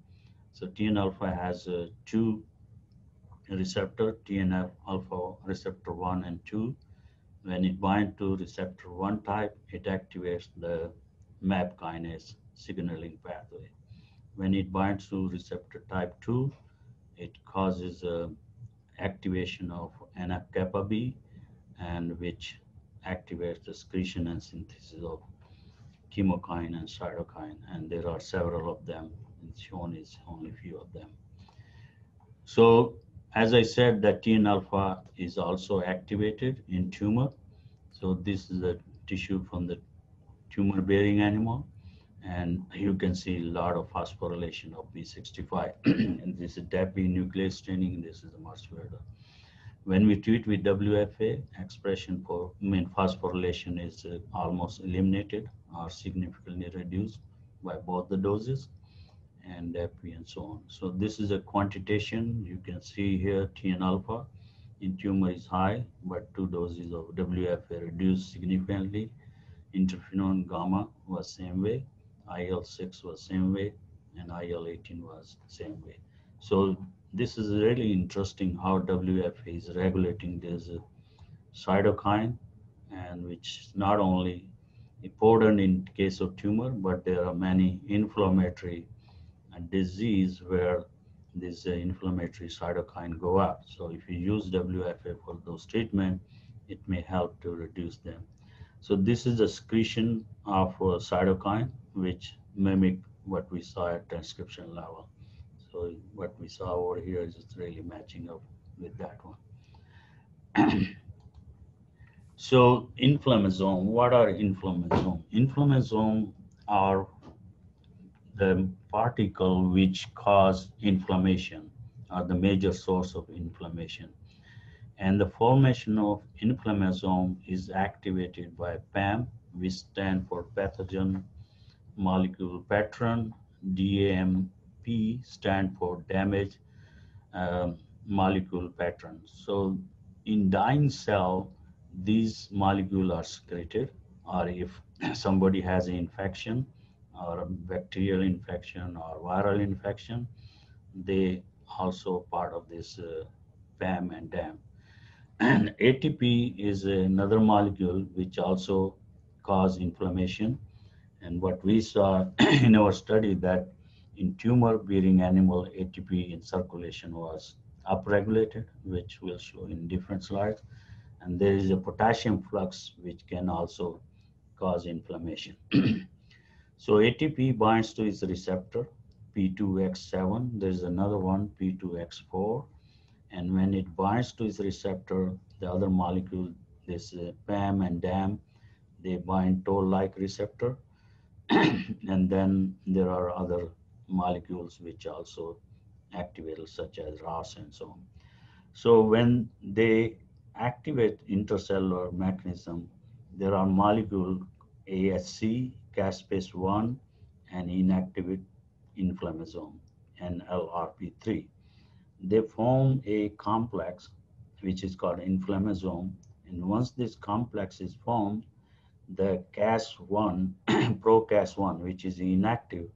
So TN alpha has two receptor, TNF alpha receptor 1 and 2. When it binds to receptor 1 type, it activates the MAP kinase signaling pathway. When it binds to receptor type 2, it causes activation of NF-kappa B, and which activates the excretion and synthesis of chemokine and cytokine, and there are several of them. It's shown is only a few of them. So as I said, that TN alpha is also activated in tumor. So this is a tissue from the tumor bearing animal, and you can see a lot of phosphorylation of B65. And this is Dept nuclease staining, this is the muscular. When we treat with WFA, expression for phosphorylation is almost eliminated or significantly reduced by both the doses and Dept and so on. So this is a quantitation. You can see here TN alpha in tumor is high, but 2 doses of WFA reduced significantly. Interferon gamma was same way, IL-6 was same way, and IL-18 was same way. So this is really interesting how WFA is regulating this cytokine, and which is not only important in case of tumor, but there are many inflammatory disease where this inflammatory cytokine go up. So if you use WFA for those treatment, it may help to reduce them. So this is a secretion of cytokine, which mimic what we saw at transcription level. So what we saw over here is just really matching up with that one. So inflammasome, what are inflammasome? Inflammasome are the particle which cause inflammation, are the major source of inflammation. And the formation of inflammasome is activated by PAM, which stand for pathogen molecule pattern. DAMP stand for damage molecule pattern. So in dying cell, these molecules are secreted, or if somebody has an infection or a bacterial infection or viral infection, they also part of this PAM and DAM. And ATP is another molecule which also cause inflammation. And what we saw in our study that in tumor-bearing animal, ATP in circulation was upregulated, which we'll show in different slides. And there is a potassium flux which can also cause inflammation. So ATP binds to its receptor, P2X7. There's another one, P2X4. And when it binds to its receptor, the other molecule, this PAM and DAM, they bind toll-like receptor. And then there are other molecules which also activate, such as ROS and so on. So when they activate intercellular mechanism, there are molecules ASC, caspase 1, and inactivate inflammasome. NLRP3. They form a complex which is called inflammasome, and once this complex is formed, the Cas1, pro-Cas1, which is inactive,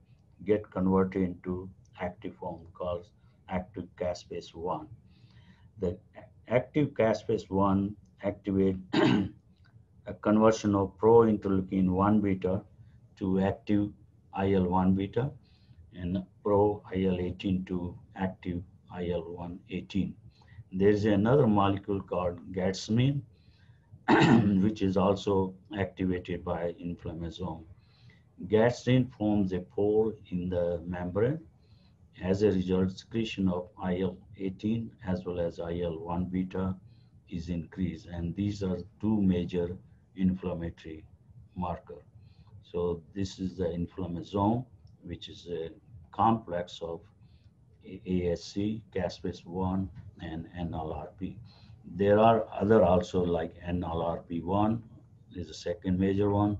get converted into active form called active caspase 1. The active caspase 1 activate a conversion of pro-interleukin 1 beta to active IL-1 beta and pro-IL-18 to active IL-118. There is another molecule called gadsmin, which is also activated by inflammasome. Gadsmin forms a pore in the membrane. As a result, secretion of IL-18 as well as IL-1 beta is increased, and these are two major inflammatory markers. So this is the inflammasome, which is a complex of ASC, caspase 1, and NLRP. There are other also like NLRP1 is the second major one,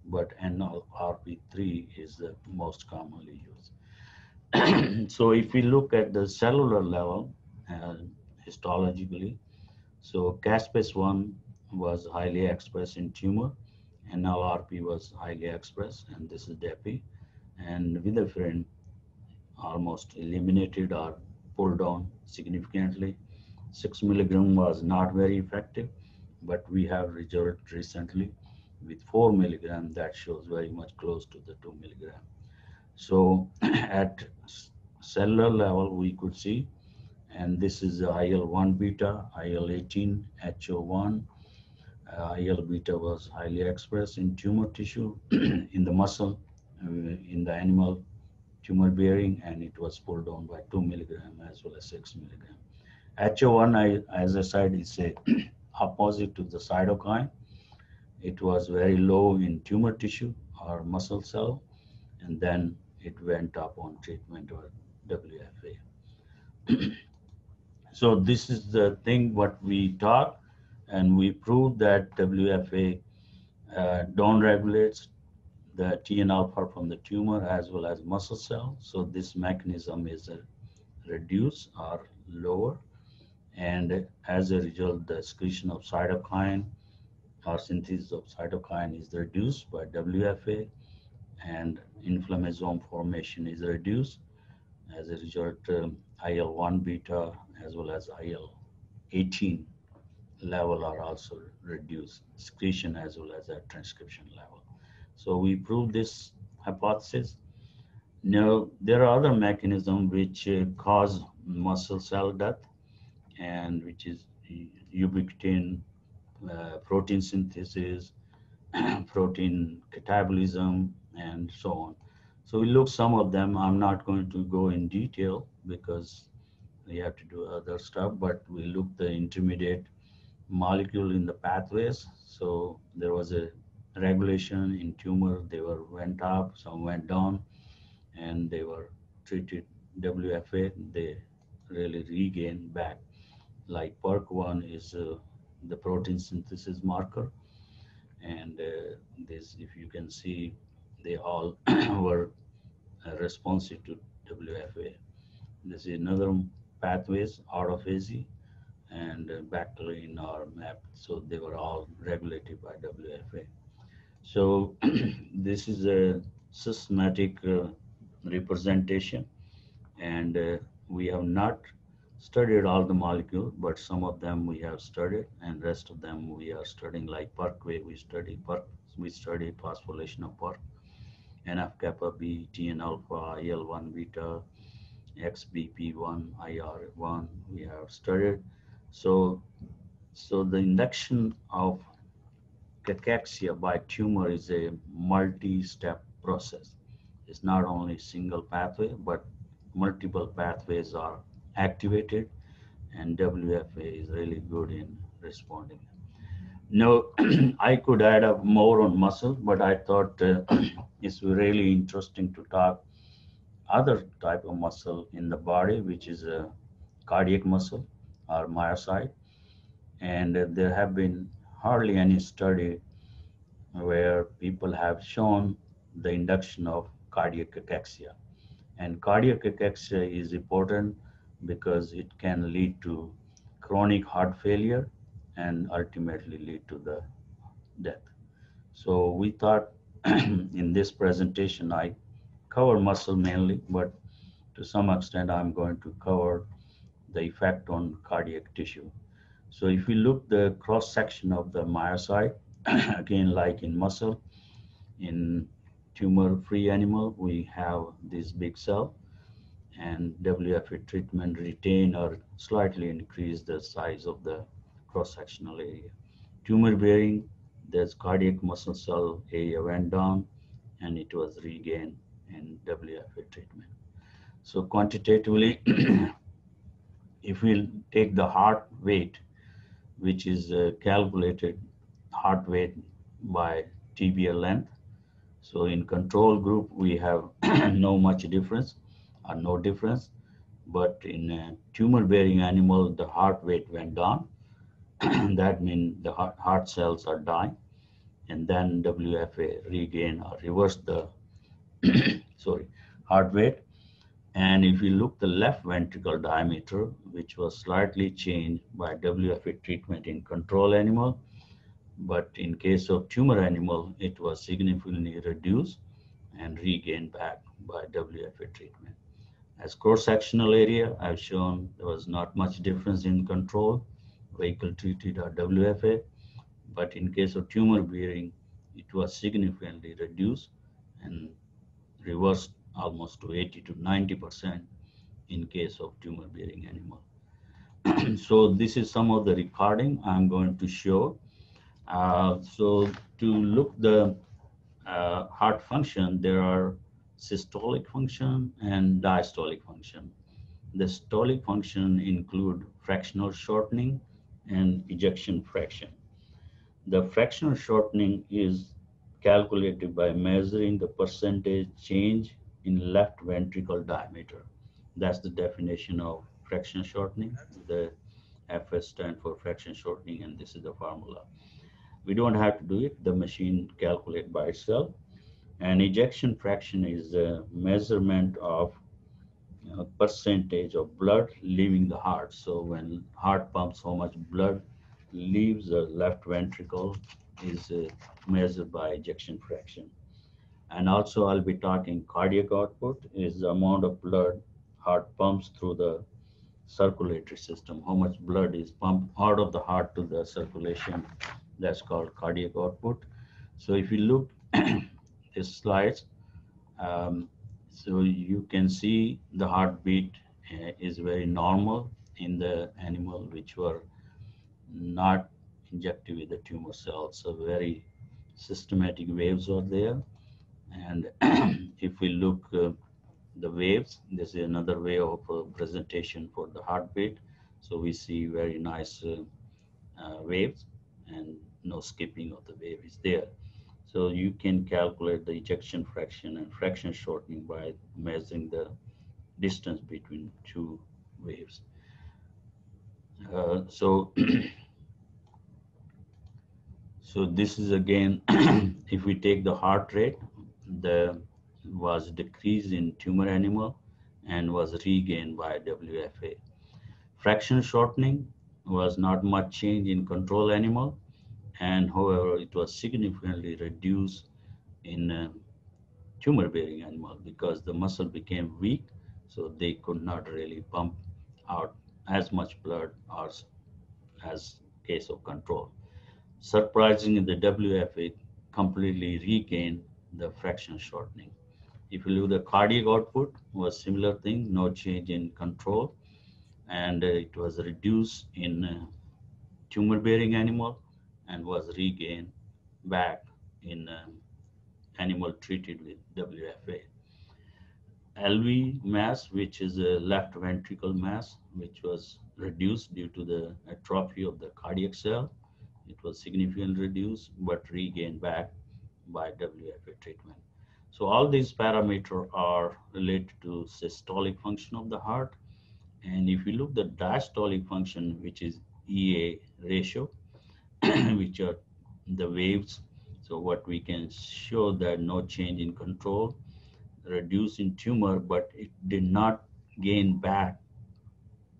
but NLRP3 is the most commonly used. So if we look at the cellular level, histologically, so caspase 1 was highly expressed in tumor, NLRP was highly expressed, and this is Dept, and Vinaferin almost eliminated or pulled down significantly. 6 milligram was not very effective, but we have result recently with 4 milligram that shows very much close to the 2 milligram. So at cellular level, we could see, and this is the IL-1 beta, IL-18, HO1. IL beta was highly expressed in tumor tissue, in the muscle, in the animal tumor bearing, and it was pulled down by 2 milligram as well as 6 milligram. HO1, as I said, is a opposite to the cytokine. It was very low in tumor tissue or muscle cell, and then it went up on treatment or WFA. So this is the thing what we taught, and we proved that WFA down-regulates the TNF-alpha from the tumor as well as muscle cell. So this mechanism is reduced or lower, and as a result, the excretion of cytokine or synthesis of cytokine is reduced by WFA, and inflammasome formation is reduced. As a result, IL-1 beta as well as IL-18 level are also reduced, secretion as well as at transcription level. So we proved this hypothesis. Now, there are other mechanisms which cause muscle cell death, and which is ubiquitin protein synthesis, protein catabolism, and so on. So we looked some of them. I'm not going to go in detail because we have to do other stuff, but we looked the intermediate molecule in the pathways. So there was a regulation in tumor. They went up, some went down, and they were treated WFA. They really regained back. Like PERK1 is the protein synthesis marker, and this, if you can see, they all were responsive to WFA. This is another pathways, autophagy and bacterial or MAP. So they were all regulated by WFA. So this is a systematic representation, and we have not studied all the molecules, but some of them we have studied, and rest of them we are studying. Like PERK, we study PERK, we study phosphorylation of PERK, NF-kappa B, TNF-alpha, IL-1 beta, XBP1, IR1 we have studied. So the induction of cachexia by tumor is a multi-step process. It's not only single pathway, but multiple pathways are activated, and WFA is really good in responding. No, I could add up more on muscle, but I thought it's really interesting to talk other type of muscle in the body, which is a cardiac muscle or myocyte. And there have been hardly any study where people have shown the induction of cardiac cachexia. And cardiac cachexia is important because it can lead to chronic heart failure and ultimately lead to the death. So we thought in this presentation, I cover muscle mainly, but to some extent, I'm going to cover the effect on cardiac tissue. So if we look the cross section of the myocyte, again, like in muscle, in tumor-free animal, we have this big cell, and WFA treatment retain or slightly increase the size of the cross-sectional area. Tumor-bearing, there's cardiac muscle cell area went down, and it was regained in WFA treatment. So quantitatively, if we take the heart weight, which is calculated heart weight by tibial length. So in control group, we have no much difference or no difference, but in a tumor-bearing animal, the heart weight went down. That means the heart cells are dying, and then WFA regain or reverse the heart weight. And if you look the left ventricle diameter, which was slightly changed by WFA treatment in control animal, but in case of tumor animal, it was significantly reduced and regained back by WFA treatment. As cross-sectional area, I've shown there was not much difference in control, vehicle treated or WFA, but in case of tumor bearing, it was significantly reduced and reversed almost to 80 to 90% in case of tumor bearing animal. So this is some of the recording I'm going to show. So to look the heart function, there are systolic function and diastolic function. The systolic function include fractional shortening and ejection fraction. The fractional shortening is calculated by measuring the percentage change in left ventricle diameter. That's the definition of fraction shortening. The FS stand for fraction shortening, and this is the formula. We don't have to do it. The machine calculates by itself. And ejection fraction is a measurement of percentage of blood leaving the heart. So when heart pumps, how much blood leaves the left ventricle is measured by ejection fraction. And also I'll be talking cardiac output is the amount of blood heart pumps through the circulatory system, how much blood is pumped out of the heart to the circulation. That's called cardiac output. So if you look these slides, so you can see the heartbeat is very normal in the animal which were not injected with the tumor cells. So very systematic waves are there. And if we look the waves, this is another way of presentation for the heartbeat. So we see very nice waves and no skipping of the wave is there. So you can calculate the ejection fraction and fraction shortening by measuring the distance between two waves. So this is again, if we take the heart rate, the was decreased in tumor animal and was regained by WFA. Fraction shortening was not much change in control animal, and however, it was significantly reduced in tumor-bearing animal because the muscle became weak, so they could not really pump out as much blood as case of control. Surprisingly, the WFA completely regained the fraction shortening. If you look at the cardiac output, was similar thing, no change in control, and it was reduced in tumor-bearing animal and was regained back in animal treated with WFA. LV mass, which is a left ventricle mass, which was reduced due to the atrophy of the cardiac cell. It was significantly reduced, but regained back by WFA treatment. So all these parameters are related to systolic function of the heart. And if you look at the diastolic function, which is EA ratio, which are the waves. So what we can show that no change in control, reduced in tumor, but it did not gain back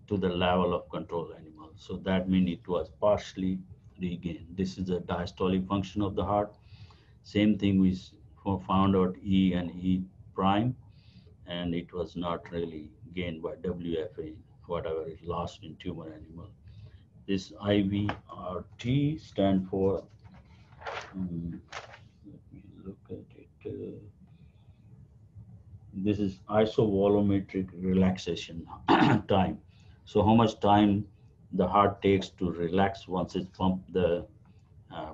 to the level of control animal. So that means it was partially regained. This is the diastolic function of the heart. Same thing we found out E and E prime, and it was not really gained by WFA, whatever it lost in tumor animal. This IVRT stand for, let me look at it. This is isovolumetric relaxation time. So how much time the heart takes to relax once it pumps the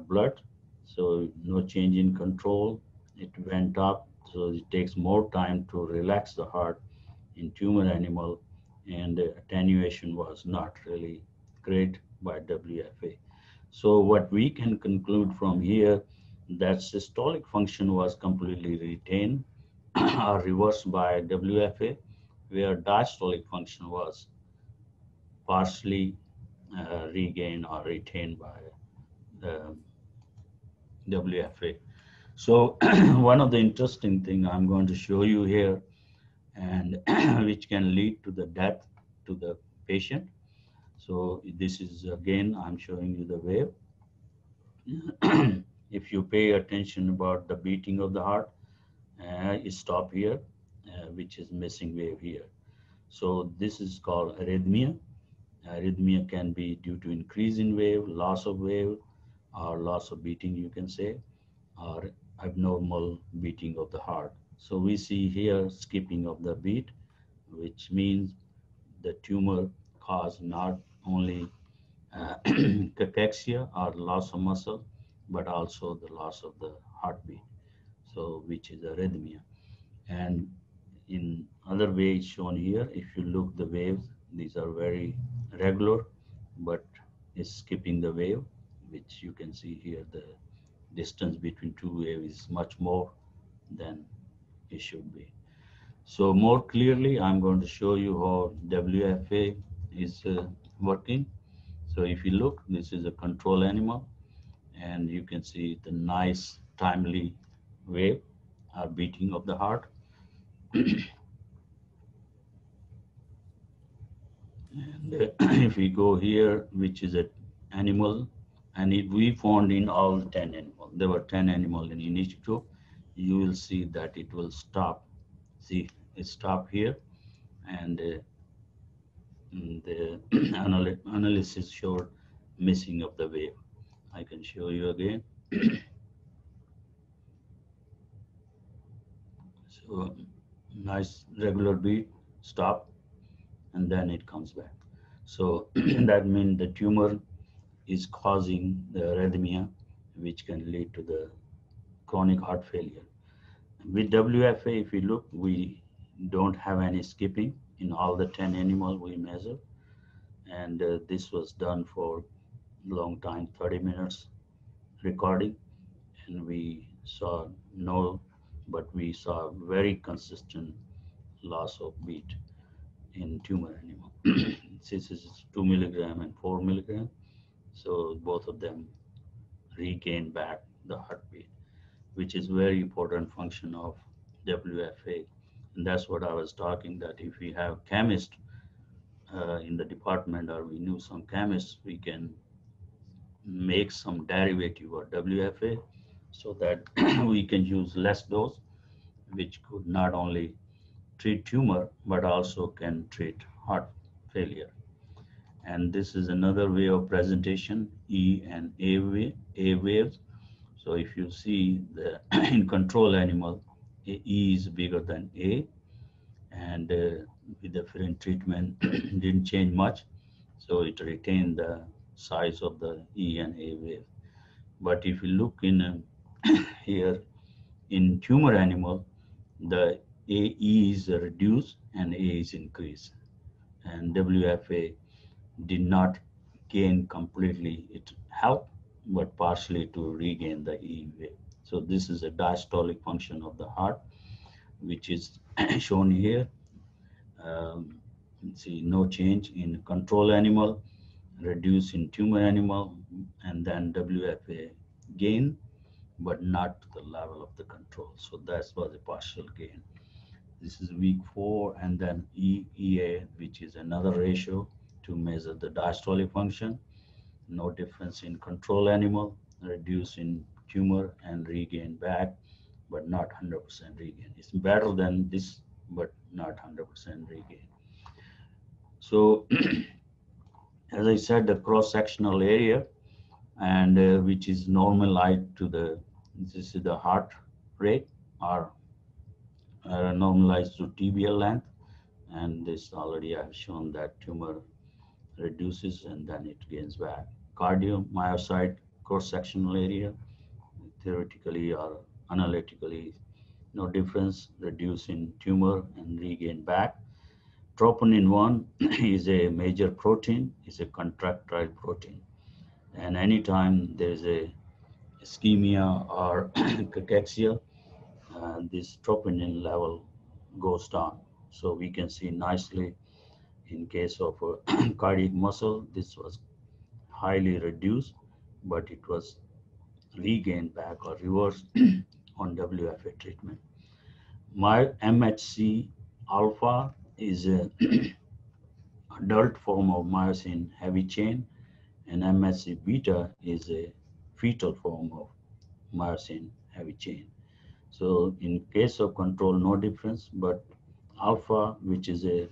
blood. So no change in control. It went up. So it takes more time to relax the heart in tumor animal, and attenuation was not really great by WFA. So what we can conclude from here, that systolic function was completely retained or reversed by WFA, where diastolic function was partially regained or retained by WFA. So one of the interesting thing I'm going to show you here, and which can lead to the death to the patient. So this is, again, I'm showing you the wave. If you pay attention about the beating of the heart, it stop here, which is missing wave here. So this is called arrhythmia. Arrhythmia can be due to increase in wave, loss of wave, or loss of beating, you can say, or abnormal beating of the heart. So we see here skipping of the beat, which means the tumor caused not only cachexia or loss of muscle, but also the loss of the heartbeat, so which is arrhythmia. And in other ways shown here, if you look the waves, these are very regular, but is skipping the wave, which you can see here, the distance between two waves is much more than it should be. So more clearly, I'm going to show you how WFA is working. So if you look, this is a control animal, and you can see the nice timely wave or beating of the heart. And if we go here, which is an animal, and we found in all 10 animals, there were 10 animals in each group, you will see that it will stop. See, it stopped here, and the analysis showed missing of the wave. I can show you again. So nice regular beat, stop, and then it comes back. So that means the tumor is causing the arrhythmia, which can lead to the chronic heart failure. With WFA, if you look, we don't have any skipping in all the 10 animals we measured. And this was done for a long time, 30 minutes recording. And we saw no, but we saw very consistent loss of beat in tumor animal. This is 2 milligram and 4 milligram. So both of them regain back the heartbeat, which is very important function of WFA. And that's what I was talking, that if we have chemists in the department, or we knew some chemists, we can make some derivative of WFA so that we can use less dose, which could not only treat tumor, but also can treat heart failure. And this is another way of presentation, E and A waves. So if you see the in control animal, E is bigger than A, and with different treatment didn't change much, so it retained the size of the E and A wave. But if you look in here in tumor animal, the AE is reduced and A is increased, and WFA did not gain completely. It helped, but partially to regain the E wave. So this is a diastolic function of the heart, which is shown here. See, no change in control animal, reduce in tumor animal, and then WFA gain, but not to the level of the control. So that was a partial gain. This is week 4, and then EEA, which is another ratio to measure the diastolic function. No difference in control animal, reduce in tumor and regain back, but not 100% regain. It's better than this, but not 100% regain. So, as I said, the cross-sectional area, and which is normalized to this is the heart rate, or normalized to tibial length, and this already I've shown that tumor reduces and then it gains back. Cardiomyocyte cross-sectional area, theoretically or analytically, no difference, reduce in tumor and regain back. Troponin 1 is a major protein, is a contractile protein. And anytime there's a ischemia or cachexia, this troponin level goes down. So we can see nicely in case of cardiac muscle, this was highly reduced, but it was regained back or reversed on WFA treatment. My MHC alpha is an adult form of myosin heavy chain, and MHC beta is a fetal form of myosin heavy chain. So in case of control, no difference, but alpha, which is a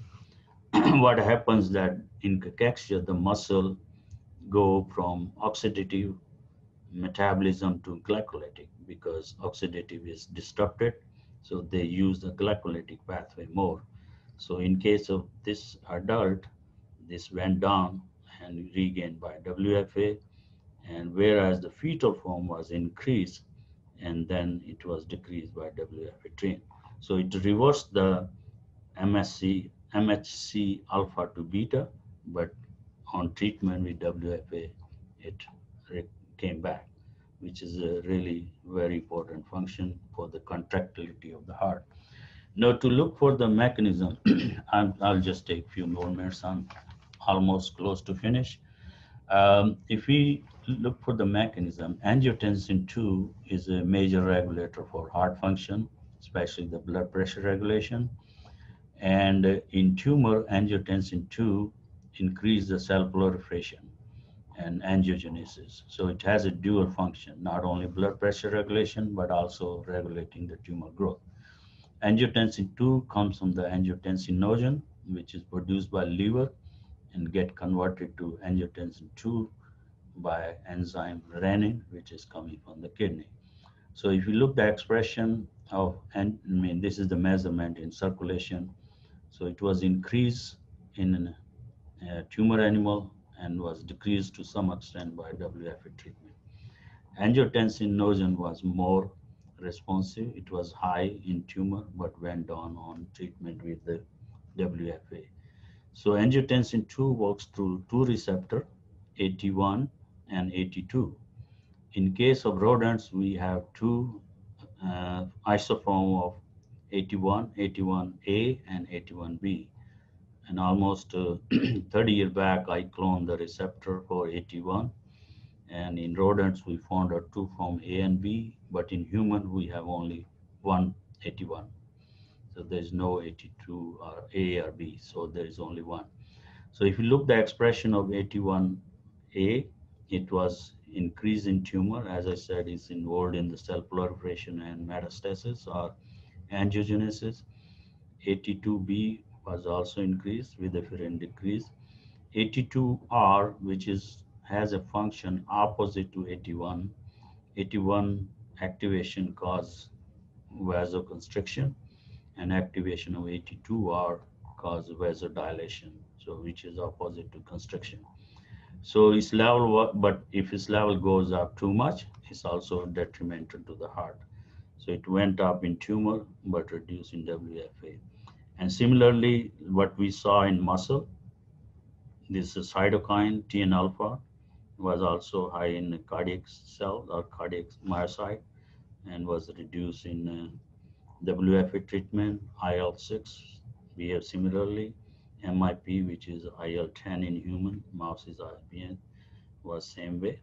what happens that in cachexia, the muscle go from oxidative metabolism to glycolytic because oxidative is disrupted. So they use the glycolytic pathway more. So in case of this adult, this went down and regained by WFA, and whereas the fetal form was increased and then it was decreased by WFA train. So it reversed the MHC alpha to beta, but on treatment with WFA, it came back, which is a really very important function for the contractility of the heart. Now, to look for the mechanism, I'll just take a few more minutes. I'm almost close to finish. If we look for the mechanism, angiotensin 2 is a major regulator for heart function, especially the blood pressure regulation. And in tumor, angiotensin 2 increase the cell proliferation and angiogenesis. So it has a dual function, not only blood pressure regulation, but also regulating the tumor growth. Angiotensin 2 comes from the angiotensinogen, which is produced by liver and get converted to angiotensin 2 by enzyme renin, which is coming from the kidney. So if you look the expression of, and I mean, this is the measurement in circulation. So it was increased in a tumor animal and was decreased to some extent by WFA treatment. Angiotensinogen was more responsive. It was high in tumor, but went down on treatment with the WFA. So angiotensin 2 works through two receptors, AT1 and AT2. In case of rodents, we have two isoform of AT1, AT1A and AT1B. And almost 30 years back, I cloned the receptor for AT1. And in rodents, we found a two from A and B, but in human, we have only one AT1. So there's no AT2 or A or B, so there is only one. So if you look the expression of AT1A, it was increased in tumor. As I said, it's involved in the cell proliferation and metastasis or angiogenesis. AT2B was also increased with different decrease. AT2R, which has a function opposite to AT1. AT1 activation causes vasoconstriction, and activation of AT2R causes vasodilation, so which is opposite to constriction. So its level, but if its level goes up too much, it's also detrimental to the heart. So it went up in tumor, but reduced in WFA. And similarly, what we saw in muscle, this cytokine TN-alpha was also high in cardiac cells or cardiac myocyte and was reduced in WFA treatment. IL-6 behave similarly. MIP, which is IL-10 in human, mouse is IBN, was same way.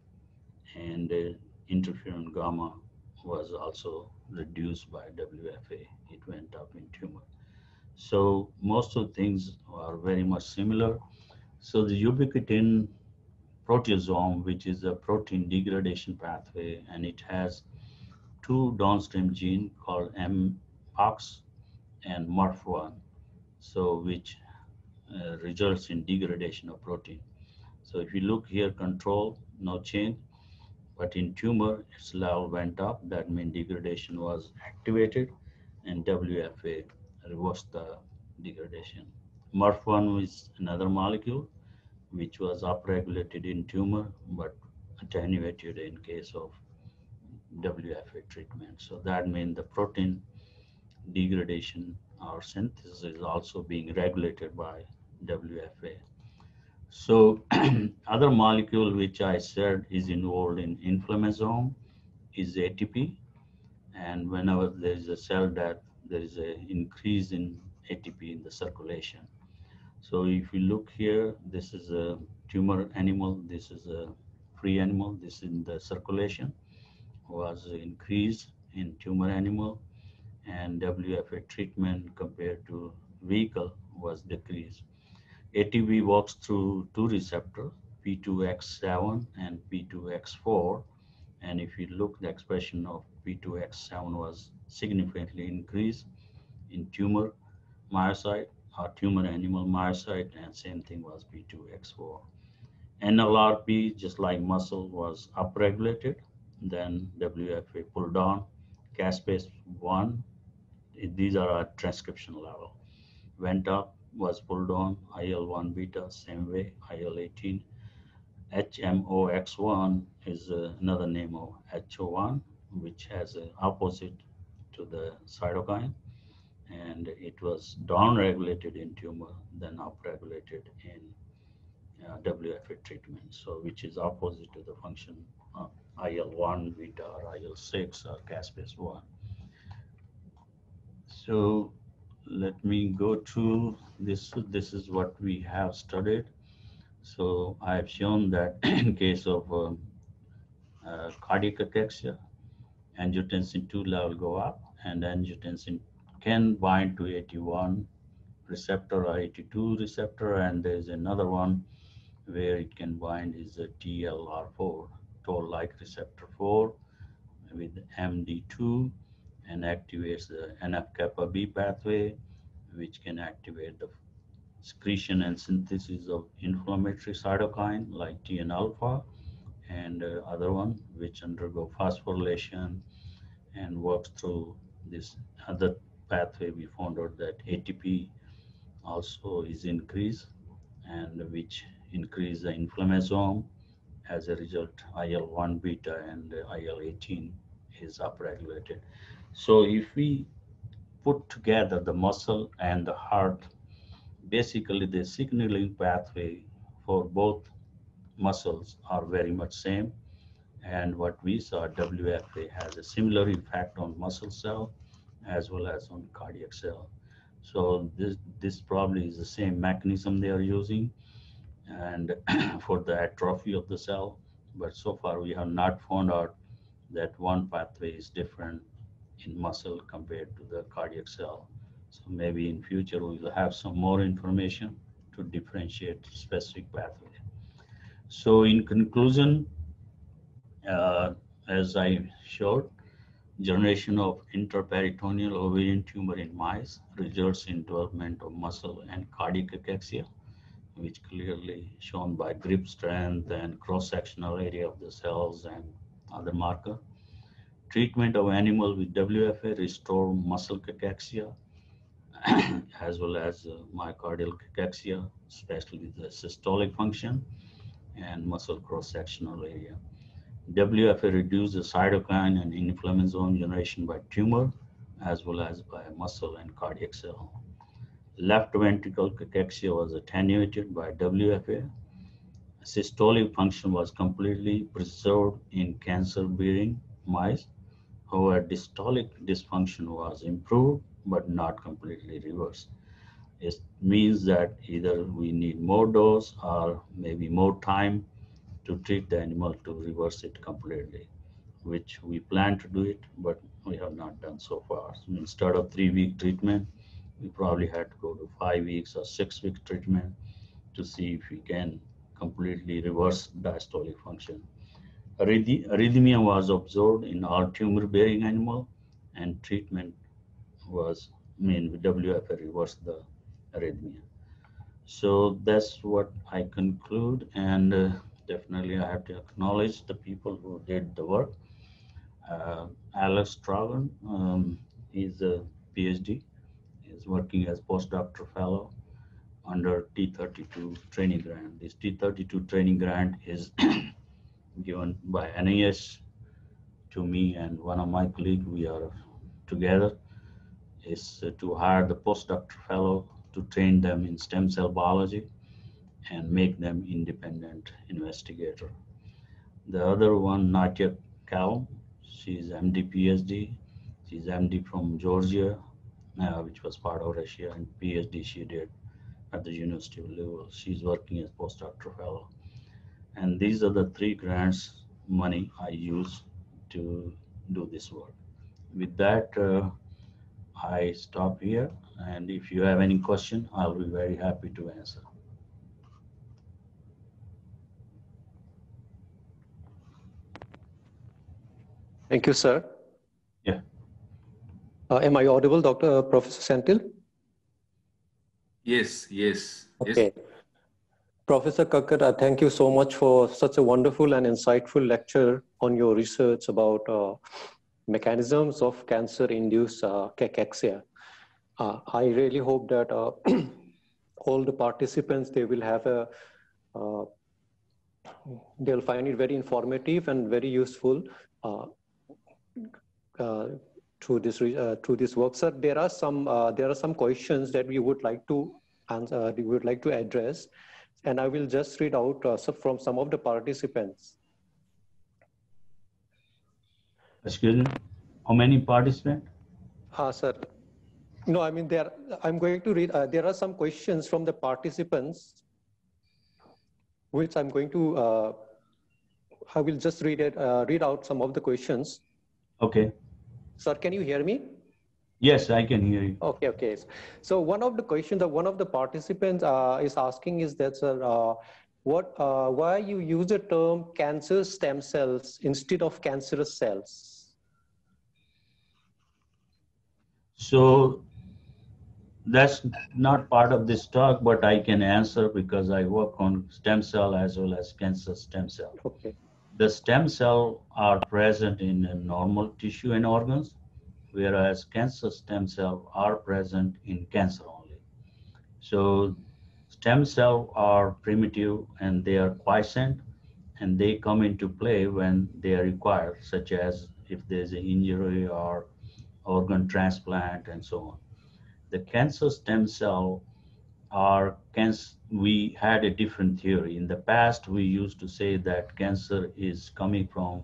And interferon gamma was also reduced by WFA. It went up in tumor. So most of the things are very much similar. So the ubiquitin proteasome, which is a protein degradation pathway, and it has two downstream genes called mpox and MRF1, so which results in degradation of protein. So if you look here, control, no change, but in tumor, its level went up. That means degradation was activated, and WFA reversed the degradation. MRF1 is another molecule which was upregulated in tumor, but attenuated in case of WFA treatment. So that means the protein degradation or synthesis is also being regulated by WFA. So other molecule which I said is involved in inflammasome is ATP, and whenever there is a cell death, there is an increase in ATP in the circulation. So if you look here, this is a tumor animal, this is a free animal, this in the circulation was increased in tumor animal, and WFA treatment compared to vehicle was decreased. ATP works through two receptors, P2X7 and P2X4, and if you look, the expression of P2X7 was significantly increased in tumor myocyte or tumor animal myocyte, and same thing was P2X4. NLRP, just like muscle, was upregulated, then WFA pulled down, caspase 1, these are at transcription level, went up, was pulled on, IL-1 beta, same way, IL-18. HMOX1 is another name of HO1, which has an opposite to the cytokine, and it was down-regulated in tumor, then up-regulated in WFA treatment, so which is opposite to the function of IL-1 beta or IL-6 or caspase 1. So let me go to this. This is what we have studied. So I have shown that in case of cardiac cachexia, angiotensin 2 level go up, and angiotensin can bind to 81 receptor or 82 receptor, and there is another one where it can bind is a TLR4, toll-like receptor 4 with MD2, and activates the NF-kappa B pathway, which can activate the secretion and synthesis of inflammatory cytokine like TNF-alpha, and other one which undergo phosphorylation and works through this other pathway. We found out that ATP also is increased, and which increase the inflammasome. As a result, IL-1 beta and IL-18 is upregulated. So if we put together the muscle and the heart, basically the signaling pathway for both muscles are very much same. And what we saw, WFA has a similar effect on muscle cell as well as on cardiac cell. So this probably is the same mechanism they are using, and for the atrophy of the cell. But so far we have not found out that one pathway is different in muscle compared to the cardiac cell. So maybe in future we will have some more information to differentiate specific pathway. So in conclusion, as I showed, generation of intraperitoneal ovarian tumor in mice results in development of muscle and cardiac cachexia, which clearly shown by grip strength and cross-sectional area of the cells and other marker. Treatment of animal with WFA restore muscle cachexia as well as myocardial cachexia, especially the systolic function and muscle cross-sectional area. WFA reduces cytokine and inflammasome generation by tumor as well as by muscle and cardiac cell. Left ventricle cachexia was attenuated by WFA. Systolic function was completely preserved in cancer-bearing mice. However, systolic dysfunction was improved but not completely reversed. It means that either we need more dose or maybe more time to treat the animal to reverse it completely, which we plan to do it, but we have not done so far. So instead of 3-week treatment, we probably had to go to 5 weeks or 6 week treatment to see if we can completely reverse diastolic function. Arrhythmia was observed in all tumor-bearing animal, and treatment was, with WFA reversed the arrhythmia. So that's what I conclude, and definitely I have to acknowledge the people who did the work. Alex Traven, he's a Ph.D. He's working as postdoctoral fellow under T32 training grant. This T32 training grant is given by NIH to me and one of my colleagues. We are together, is to hire the postdoctoral fellow to train them in stem cell biology and make them independent investigator. The other one, Natya Cal, she's MD PhD. She's MD from Georgia, which was part of Russia, and PhD she did at the University of Louisville. She's working as postdoctoral fellow. And these are the 3 grants money I use to do this work. With that, I stop here. And if you have any question, I'll be very happy to answer. Thank you, sir. Yeah. Am I audible, Professor Senthil? Yes, yes. Okay. Yes. Professor Kakar, thank you so much for such a wonderful and insightful lecture on your research about mechanisms of cancer-induced cachexia. I really hope that all the participants, they will have they'll find it very informative and very useful through this work. Sir, there are some questions that we would like to answer, we would like to address, and I will just read out from some of the participants. Excuse me, how many participants? Sir, no, I mean, I'm going to read, there are some questions from the participants, which I'm going to, I will just read out some of the questions. Okay. Sir, can you hear me? Yes, I can hear you. Okay, okay. So one of the questions that one of the participants is asking is that, sir, why you use the term cancer stem cells instead of cancerous cells? So that's not part of this talk, but I can answer because I work on stem cell as well as cancer stem cell. Okay. The stem cell are present in normal tissue and organs, whereas cancer stem cell are present in cancer only. So stem cell are primitive and they are quiescent, and they come into play when they are required, such as if there's an injury or organ transplant and so on. The cancer stem cell are cancer. We had a different theory. In the past, we used to say that cancer is coming from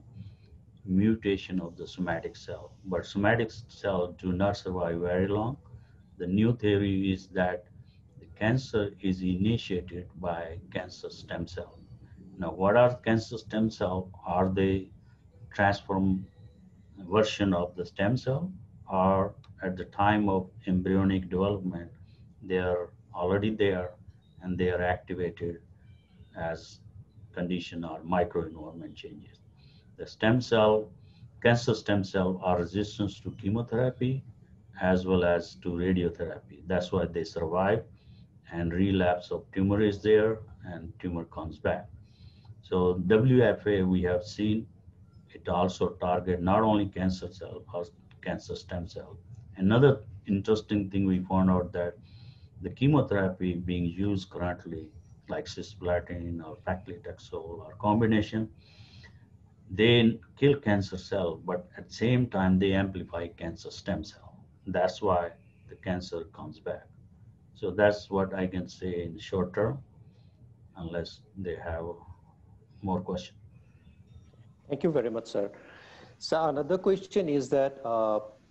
mutation of the somatic cell, but somatic cells do not survive very long. The new theory is that the cancer is initiated by cancer stem cell. Now, what are cancer stem cell? Are they transformed version of the stem cell, or at the time of embryonic development, they are already there and they are activated as condition or microenvironment changes. The stem cell, cancer stem cell are resistant to chemotherapy as well as to radiotherapy. That's why they survive, and relapse of tumor is there and tumor comes back. So WFA, we have seen it also target not only cancer cell or cancer stem cell. Another interesting thing we found out that the chemotherapy being used currently, like cisplatin or paclitaxel or combination, they kill cancer cell, but at the same time they amplify cancer stem cell. That's why the cancer comes back. So that's what I can say in the short term, unless they have more questions. Thank you very much, sir. So another question is that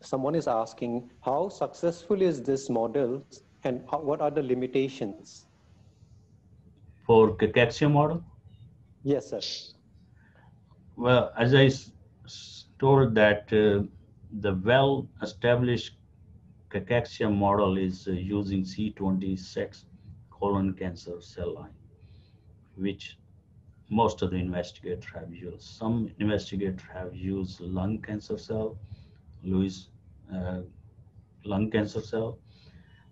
someone is asking, how successful is this model and what are the limitations? For cachexia model? Yes, sir. Well, as I told that the well-established Cachexia model is using C26 colon cancer cell line, which most of the investigators have used. Some investigators have used lung cancer cell, Louis lung cancer cell,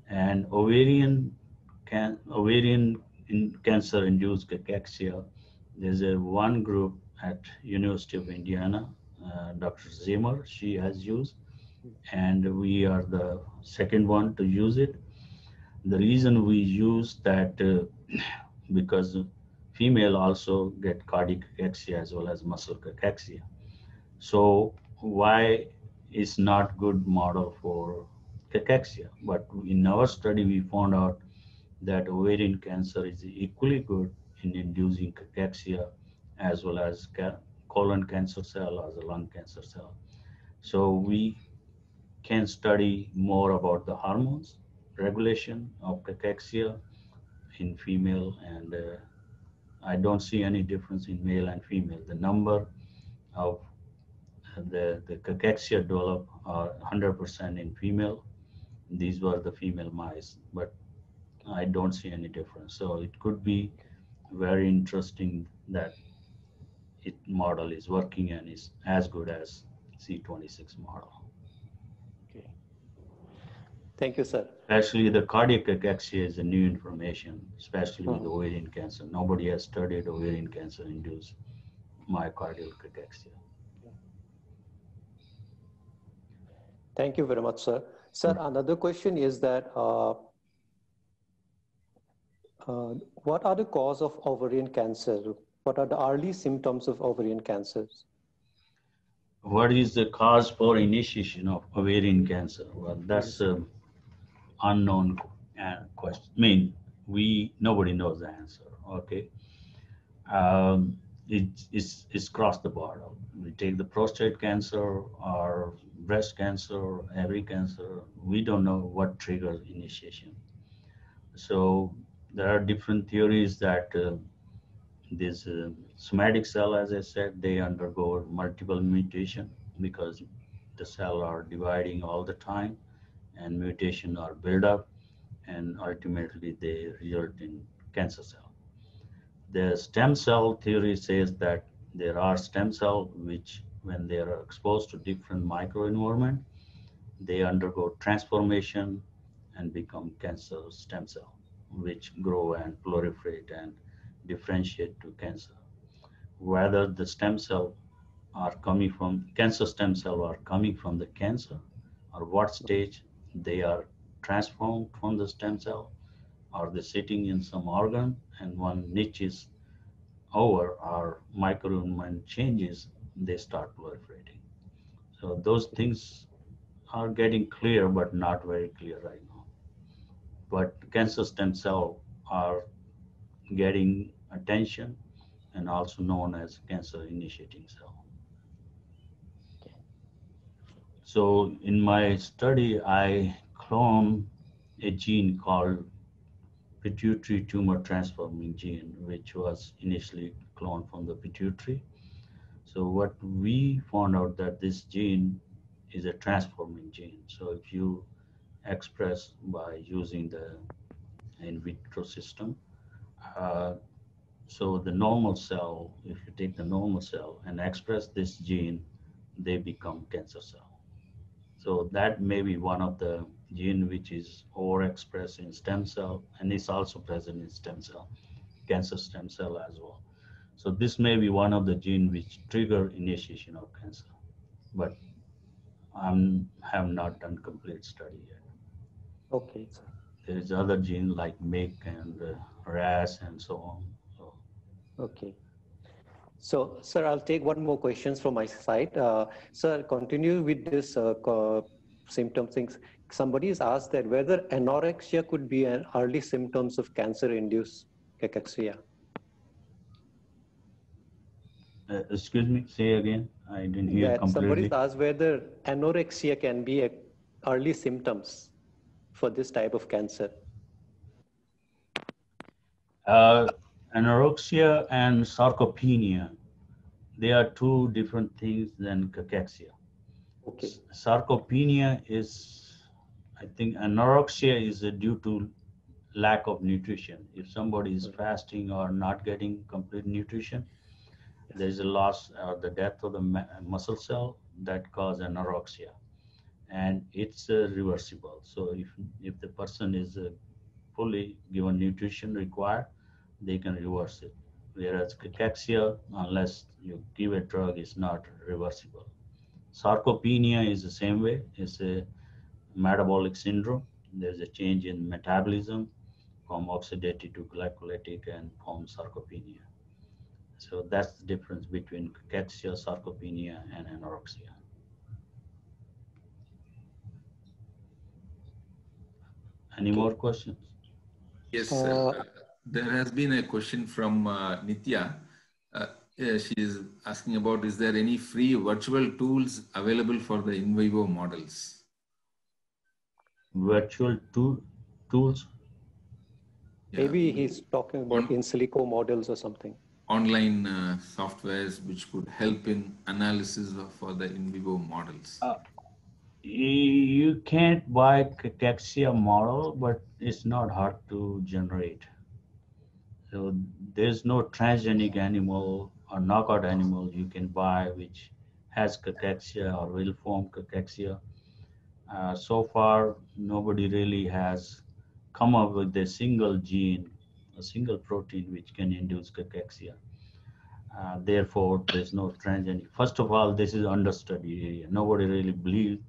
and ovarian cancer-induced cachexia. There's one group at University of Indiana, Dr. Zimmer, she has used, and we are the second one to use it. The reason we use that because female also get cardiac cachexia as well as muscle cachexia. So why is not good model for cachexia? But in our study, we found out that ovarian cancer is equally good in inducing cachexia as well as colon cancer cell as a lung cancer cell. So we can study more about the hormones regulation of cachexia in female, and I don't see any difference in male and female. The number of the cachexia develop are 100% in female. These were the female mice, but I don't see any difference. So it could be very interesting that it model is working and is as good as C26 model. Okay. Thank you, sir. Especially the cardiac cachexia is a new information, especially with ovarian cancer. Nobody has studied ovarian cancer-induced myocardial cachexia. Thank you very much, sir. Sir, another question is that what are the cause of ovarian cancer? What are the early symptoms of ovarian cancers? What is the cause for initiation of ovarian cancer? Well, that's an unknown question. I mean, nobody knows the answer. Okay, it's across the board. We take the prostate cancer or breast cancer, every cancer. We don't know what triggers initiation. So there are different theories that this somatic cell, as I said, they undergo multiple mutation because the cell are dividing all the time and mutation are built up and ultimately they result in cancer cell. The stem cell theory says that there are stem cells which when they are exposed to different microenvironment, they undergo transformation and become cancer stem cell, which grow and proliferate and differentiate to cancer. Whether the stem cell are coming from cancer stem cell are coming from the cancer, or what stage they are transformed from the stem cell, or they sitting in some organ and one niche is over or microenvironment changes, they start proliferating. So those things are getting clear, but not very clear right now. But cancer stem cell are getting attention and also known as cancer initiating cell. So in my study, I cloned a gene called pituitary tumor transforming gene, which was initially cloned from the pituitary. So what we found out that this gene is a transforming gene. So if you express by using the in vitro system, so the normal cell, if you take the normal cell and express this gene, they become cancer cell. So that may be one of the gene which is overexpressed in stem cell and is also present in stem cell, cancer stem cell as well. So this may be one of the gene which trigger initiation of cancer, but I have not done complete study yet. Okay. There is other gene like MYC and RAS and so on. So. Okay. So, sir, I'll take one more question from my side. Sir, continue with this symptom things. Somebody has asked that whether anorexia could be an early symptoms of cancer-induced cachexia. Excuse me, say again. I didn't hear that completely. Somebody asked whether anorexia can be early symptoms for this type of cancer. Anorexia and sarcopenia, they are two different things than cachexia. Okay. Sarcopenia is I think anorexia is due to lack of nutrition. If somebody is fasting or not getting complete nutrition, there is a loss or the death of the muscle cell that cause anorexia, and it's reversible. So if the person is fully given nutrition required, they can reverse it. Whereas cachexia, unless you give a drug, is not reversible. Sarcopenia is the same way. It's a metabolic syndrome. There's a change in metabolism from oxidative to glycolytic and forms sarcopenia. So that's the difference between cachexia, sarcopenia, and anorexia. Any more questions? Yes, sir. There has been a question from Nitya. She is asking about, is there any free virtual tools available for the in vivo models? Virtual tools? Maybe he's talking about in silico models or something. Online softwares which could help in analysis for the in vivo models. You can't buy cachexia model, but it's not hard to generate. So there's no transgenic animal or knockout animal you can buy which has cachexia or will form cachexia. So far, nobody really has come up with a single gene, a single protein which can induce cachexia. Therefore, there's no transgenic. First of all, this is understudied area. Nobody really believes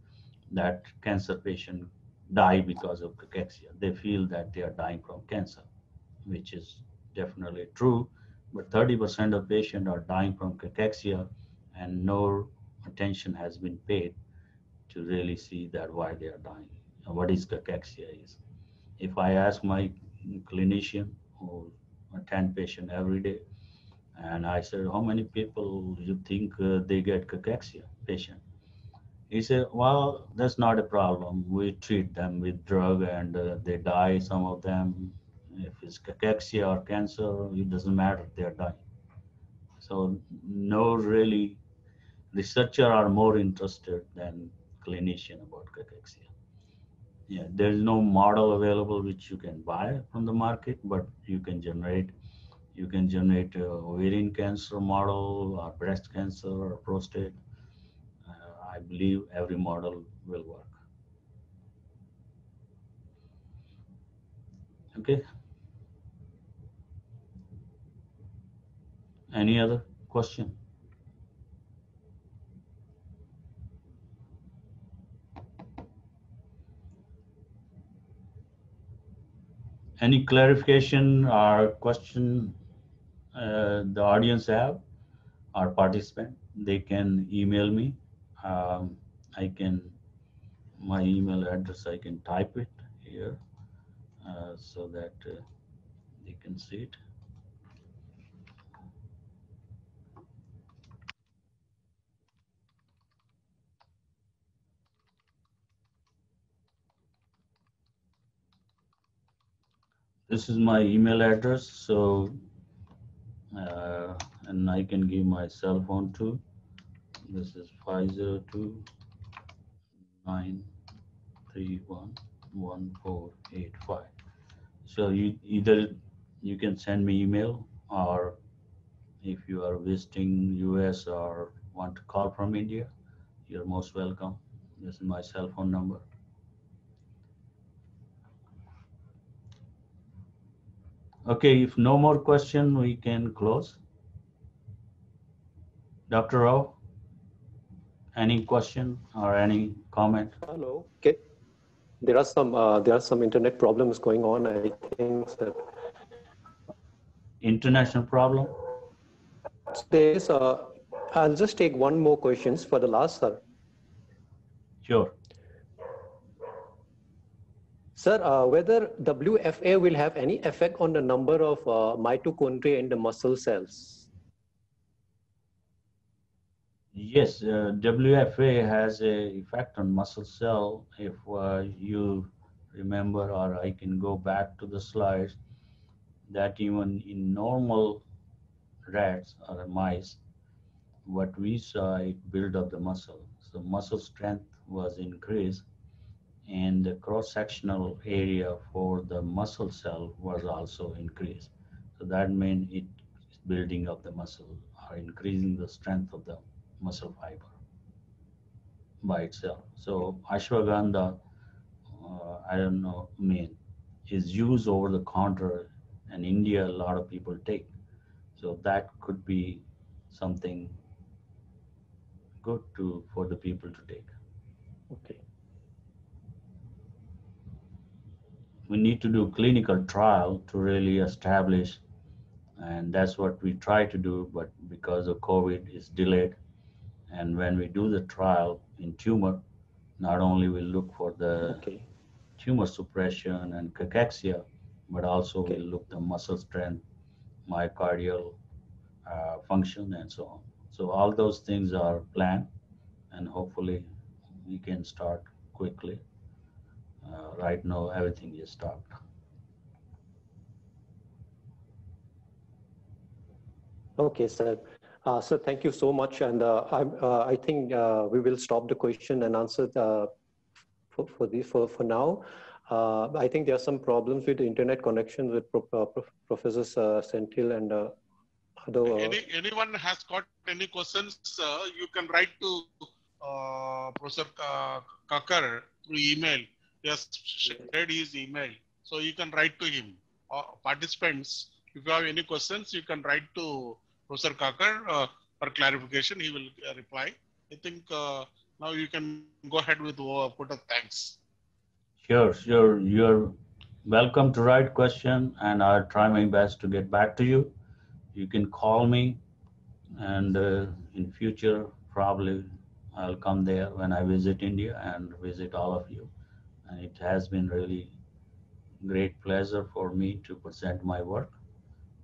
that cancer patients die because of cachexia. They feel that they are dying from cancer, which is definitely true. But 30% of patients are dying from cachexia, and no attention has been paid to really see that why they are dying. What is cachexia is. If I ask my clinician who attend patient every day, and I said, how many people you think they get cachexia patient? He said, well, that's not a problem. We treat them with drug and they die, some of them. If it's cachexia or cancer, it doesn't matter, they're dying. So no really researcher are more interested than clinician about cachexia. Yeah, there's no model available which you can buy from the market, but you can generate ovarian cancer model or breast cancer or prostate. I believe every model will work. Okay. Any other question? Any clarification or question the audience have or participant? They can email me. My email address, I can type it here so that they can see it. This is my email address, so and I can give my cell phone too. This is 502-931-1485. So either you can send me email, or if you are visiting US or want to call from India, you're most welcome. This is my cell phone number. Okay, if no more question, we can close. Dr. Rao, any question or any comment? Hello. Okay. There are some internet problems going on, I think, sir. International problem? There is I'll just take one more questions for the last, sir. Sure. Sir, whether WFA will have any effect on the number of mitochondria in the muscle cells? Yes, WFA has a effect on muscle cell. If you remember, or I can go back to the slides, that even in normal rats or mice, what we saw, it build up the muscle. So muscle strength was increased and the cross-sectional area for the muscle cell was also increased. So that means it's building up the muscle or increasing the strength of the muscle fiber by itself. So ashwagandha, I don't know, is used over the counter in India. A lot of people take. So that could be something good for the people to take. Okay. We need to do clinical trial to really establish, and that's what we try to do, but because of COVID it's delayed. And when we do the trial in tumor, not only we look for the Okay. tumor suppression and cachexia, but also we Okay. look the muscle strength, myocardial function, and so on. So all those things are planned, and hopefully we can start quickly. Right now, everything is stopped. Okay, sir. Sir, thank you so much. And I think we will stop the question and answer for now. I think there are some problems with the internet connection with Professor Senthil and other. Anyone has got any questions, you can write to Professor Kakar through email. He has shared his email. So you can write to him. Participants, if you have any questions, you can write to Professor Kakar for clarification. He will reply. I think now you can go ahead with vote of thanks. Sure. You're welcome to write question, and I'll try my best to get back to you. You can call me, and in future, probably I'll come there when I visit India and visit all of you. And it has been really great pleasure for me to present my work.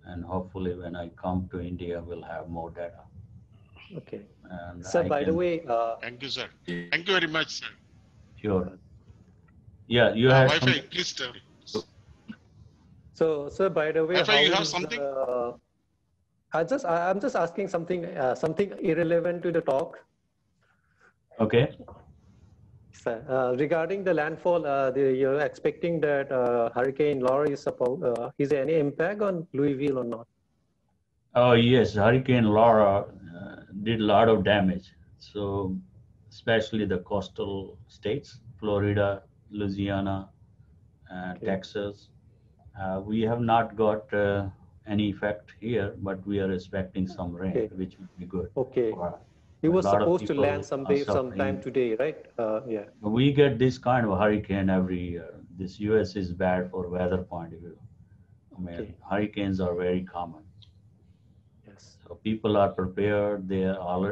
And hopefully when I come to India, we'll have more data. Okay. And Sir, by the way. Thank you, sir. Thank you very much, sir. Sure. Yeah, you have Vaiphei, please tell me. So, sir, by the way, Vaiphei, you have something? I'm just asking something irrelevant to the talk. Okay. Sir, regarding the landfall, you're expecting that Hurricane Laura is there any impact on Louisville or not? Oh yes, Hurricane Laura did a lot of damage. So especially the coastal states, Florida, Louisiana, and Okay. Texas. We have not got any effect here, but we are expecting some rain, Okay. which would be good. Okay. For us. It was A lot of supposed to people land are sometime suffering. today, right? Yeah. We get this kind of hurricane every year. This US is bad for weather point of view. I mean, Okay. hurricanes are very common. Yes. So people are prepared. They all,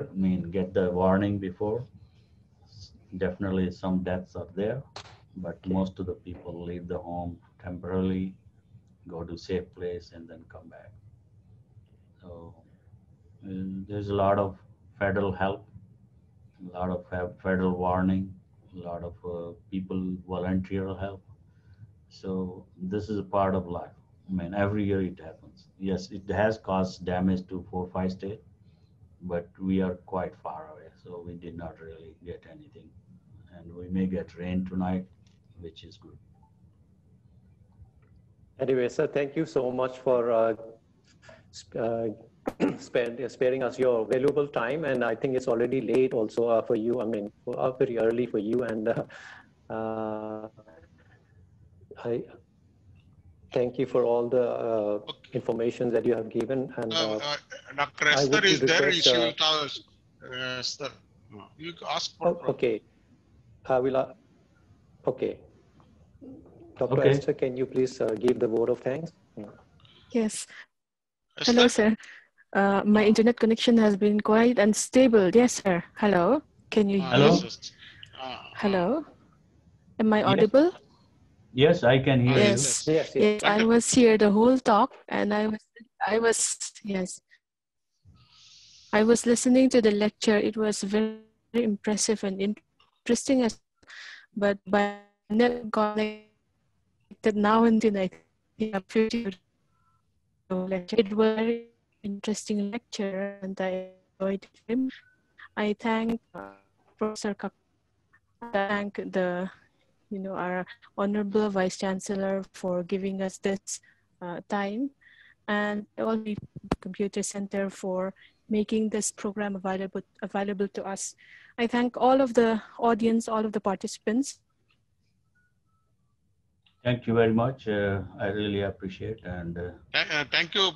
get the warning before. Definitely some deaths are there, but Okay. most of the people leave the home temporarily, go to safe place, and then come back. So there's a lot of federal help, a lot of federal warning, a lot of people volunteer help. So this is a part of life. I mean, every year it happens. Yes, it has caused damage to 4 or 5 states, but we are quite far away, so we did not really get anything. And we may get rain tonight, which is good. Anyway, sir, thank you so much for sparing us your valuable time. And I think it's already late also for you. I mean, very early for you. And I thank you for all the information that you have given. And Dr. Esther is there. request, She will tell us. Esther, you ask for. Okay. I will. Okay. Dr. Okay. Esther, can you please give the vote of thanks? Yes. Esther? Hello, sir. My internet connection has been quite unstable. Yes, sir. Hello. Can you hear Hello? me? Hello. Am I audible? Yes, I can hear you. Yes. I was here the whole talk, and I was listening to the lecture. It was very impressive and interesting, but by net connected now and then I think I'm 50 lecture. It was a very interesting lecture, and I enjoyed him. I thank Professor Kakar. I thank the our Honorable Vice Chancellor for giving us this time, and all the Computer Center for making this program available to us. I thank all of the audience, all of the participants. Thank you very much. I really appreciate and Thank you,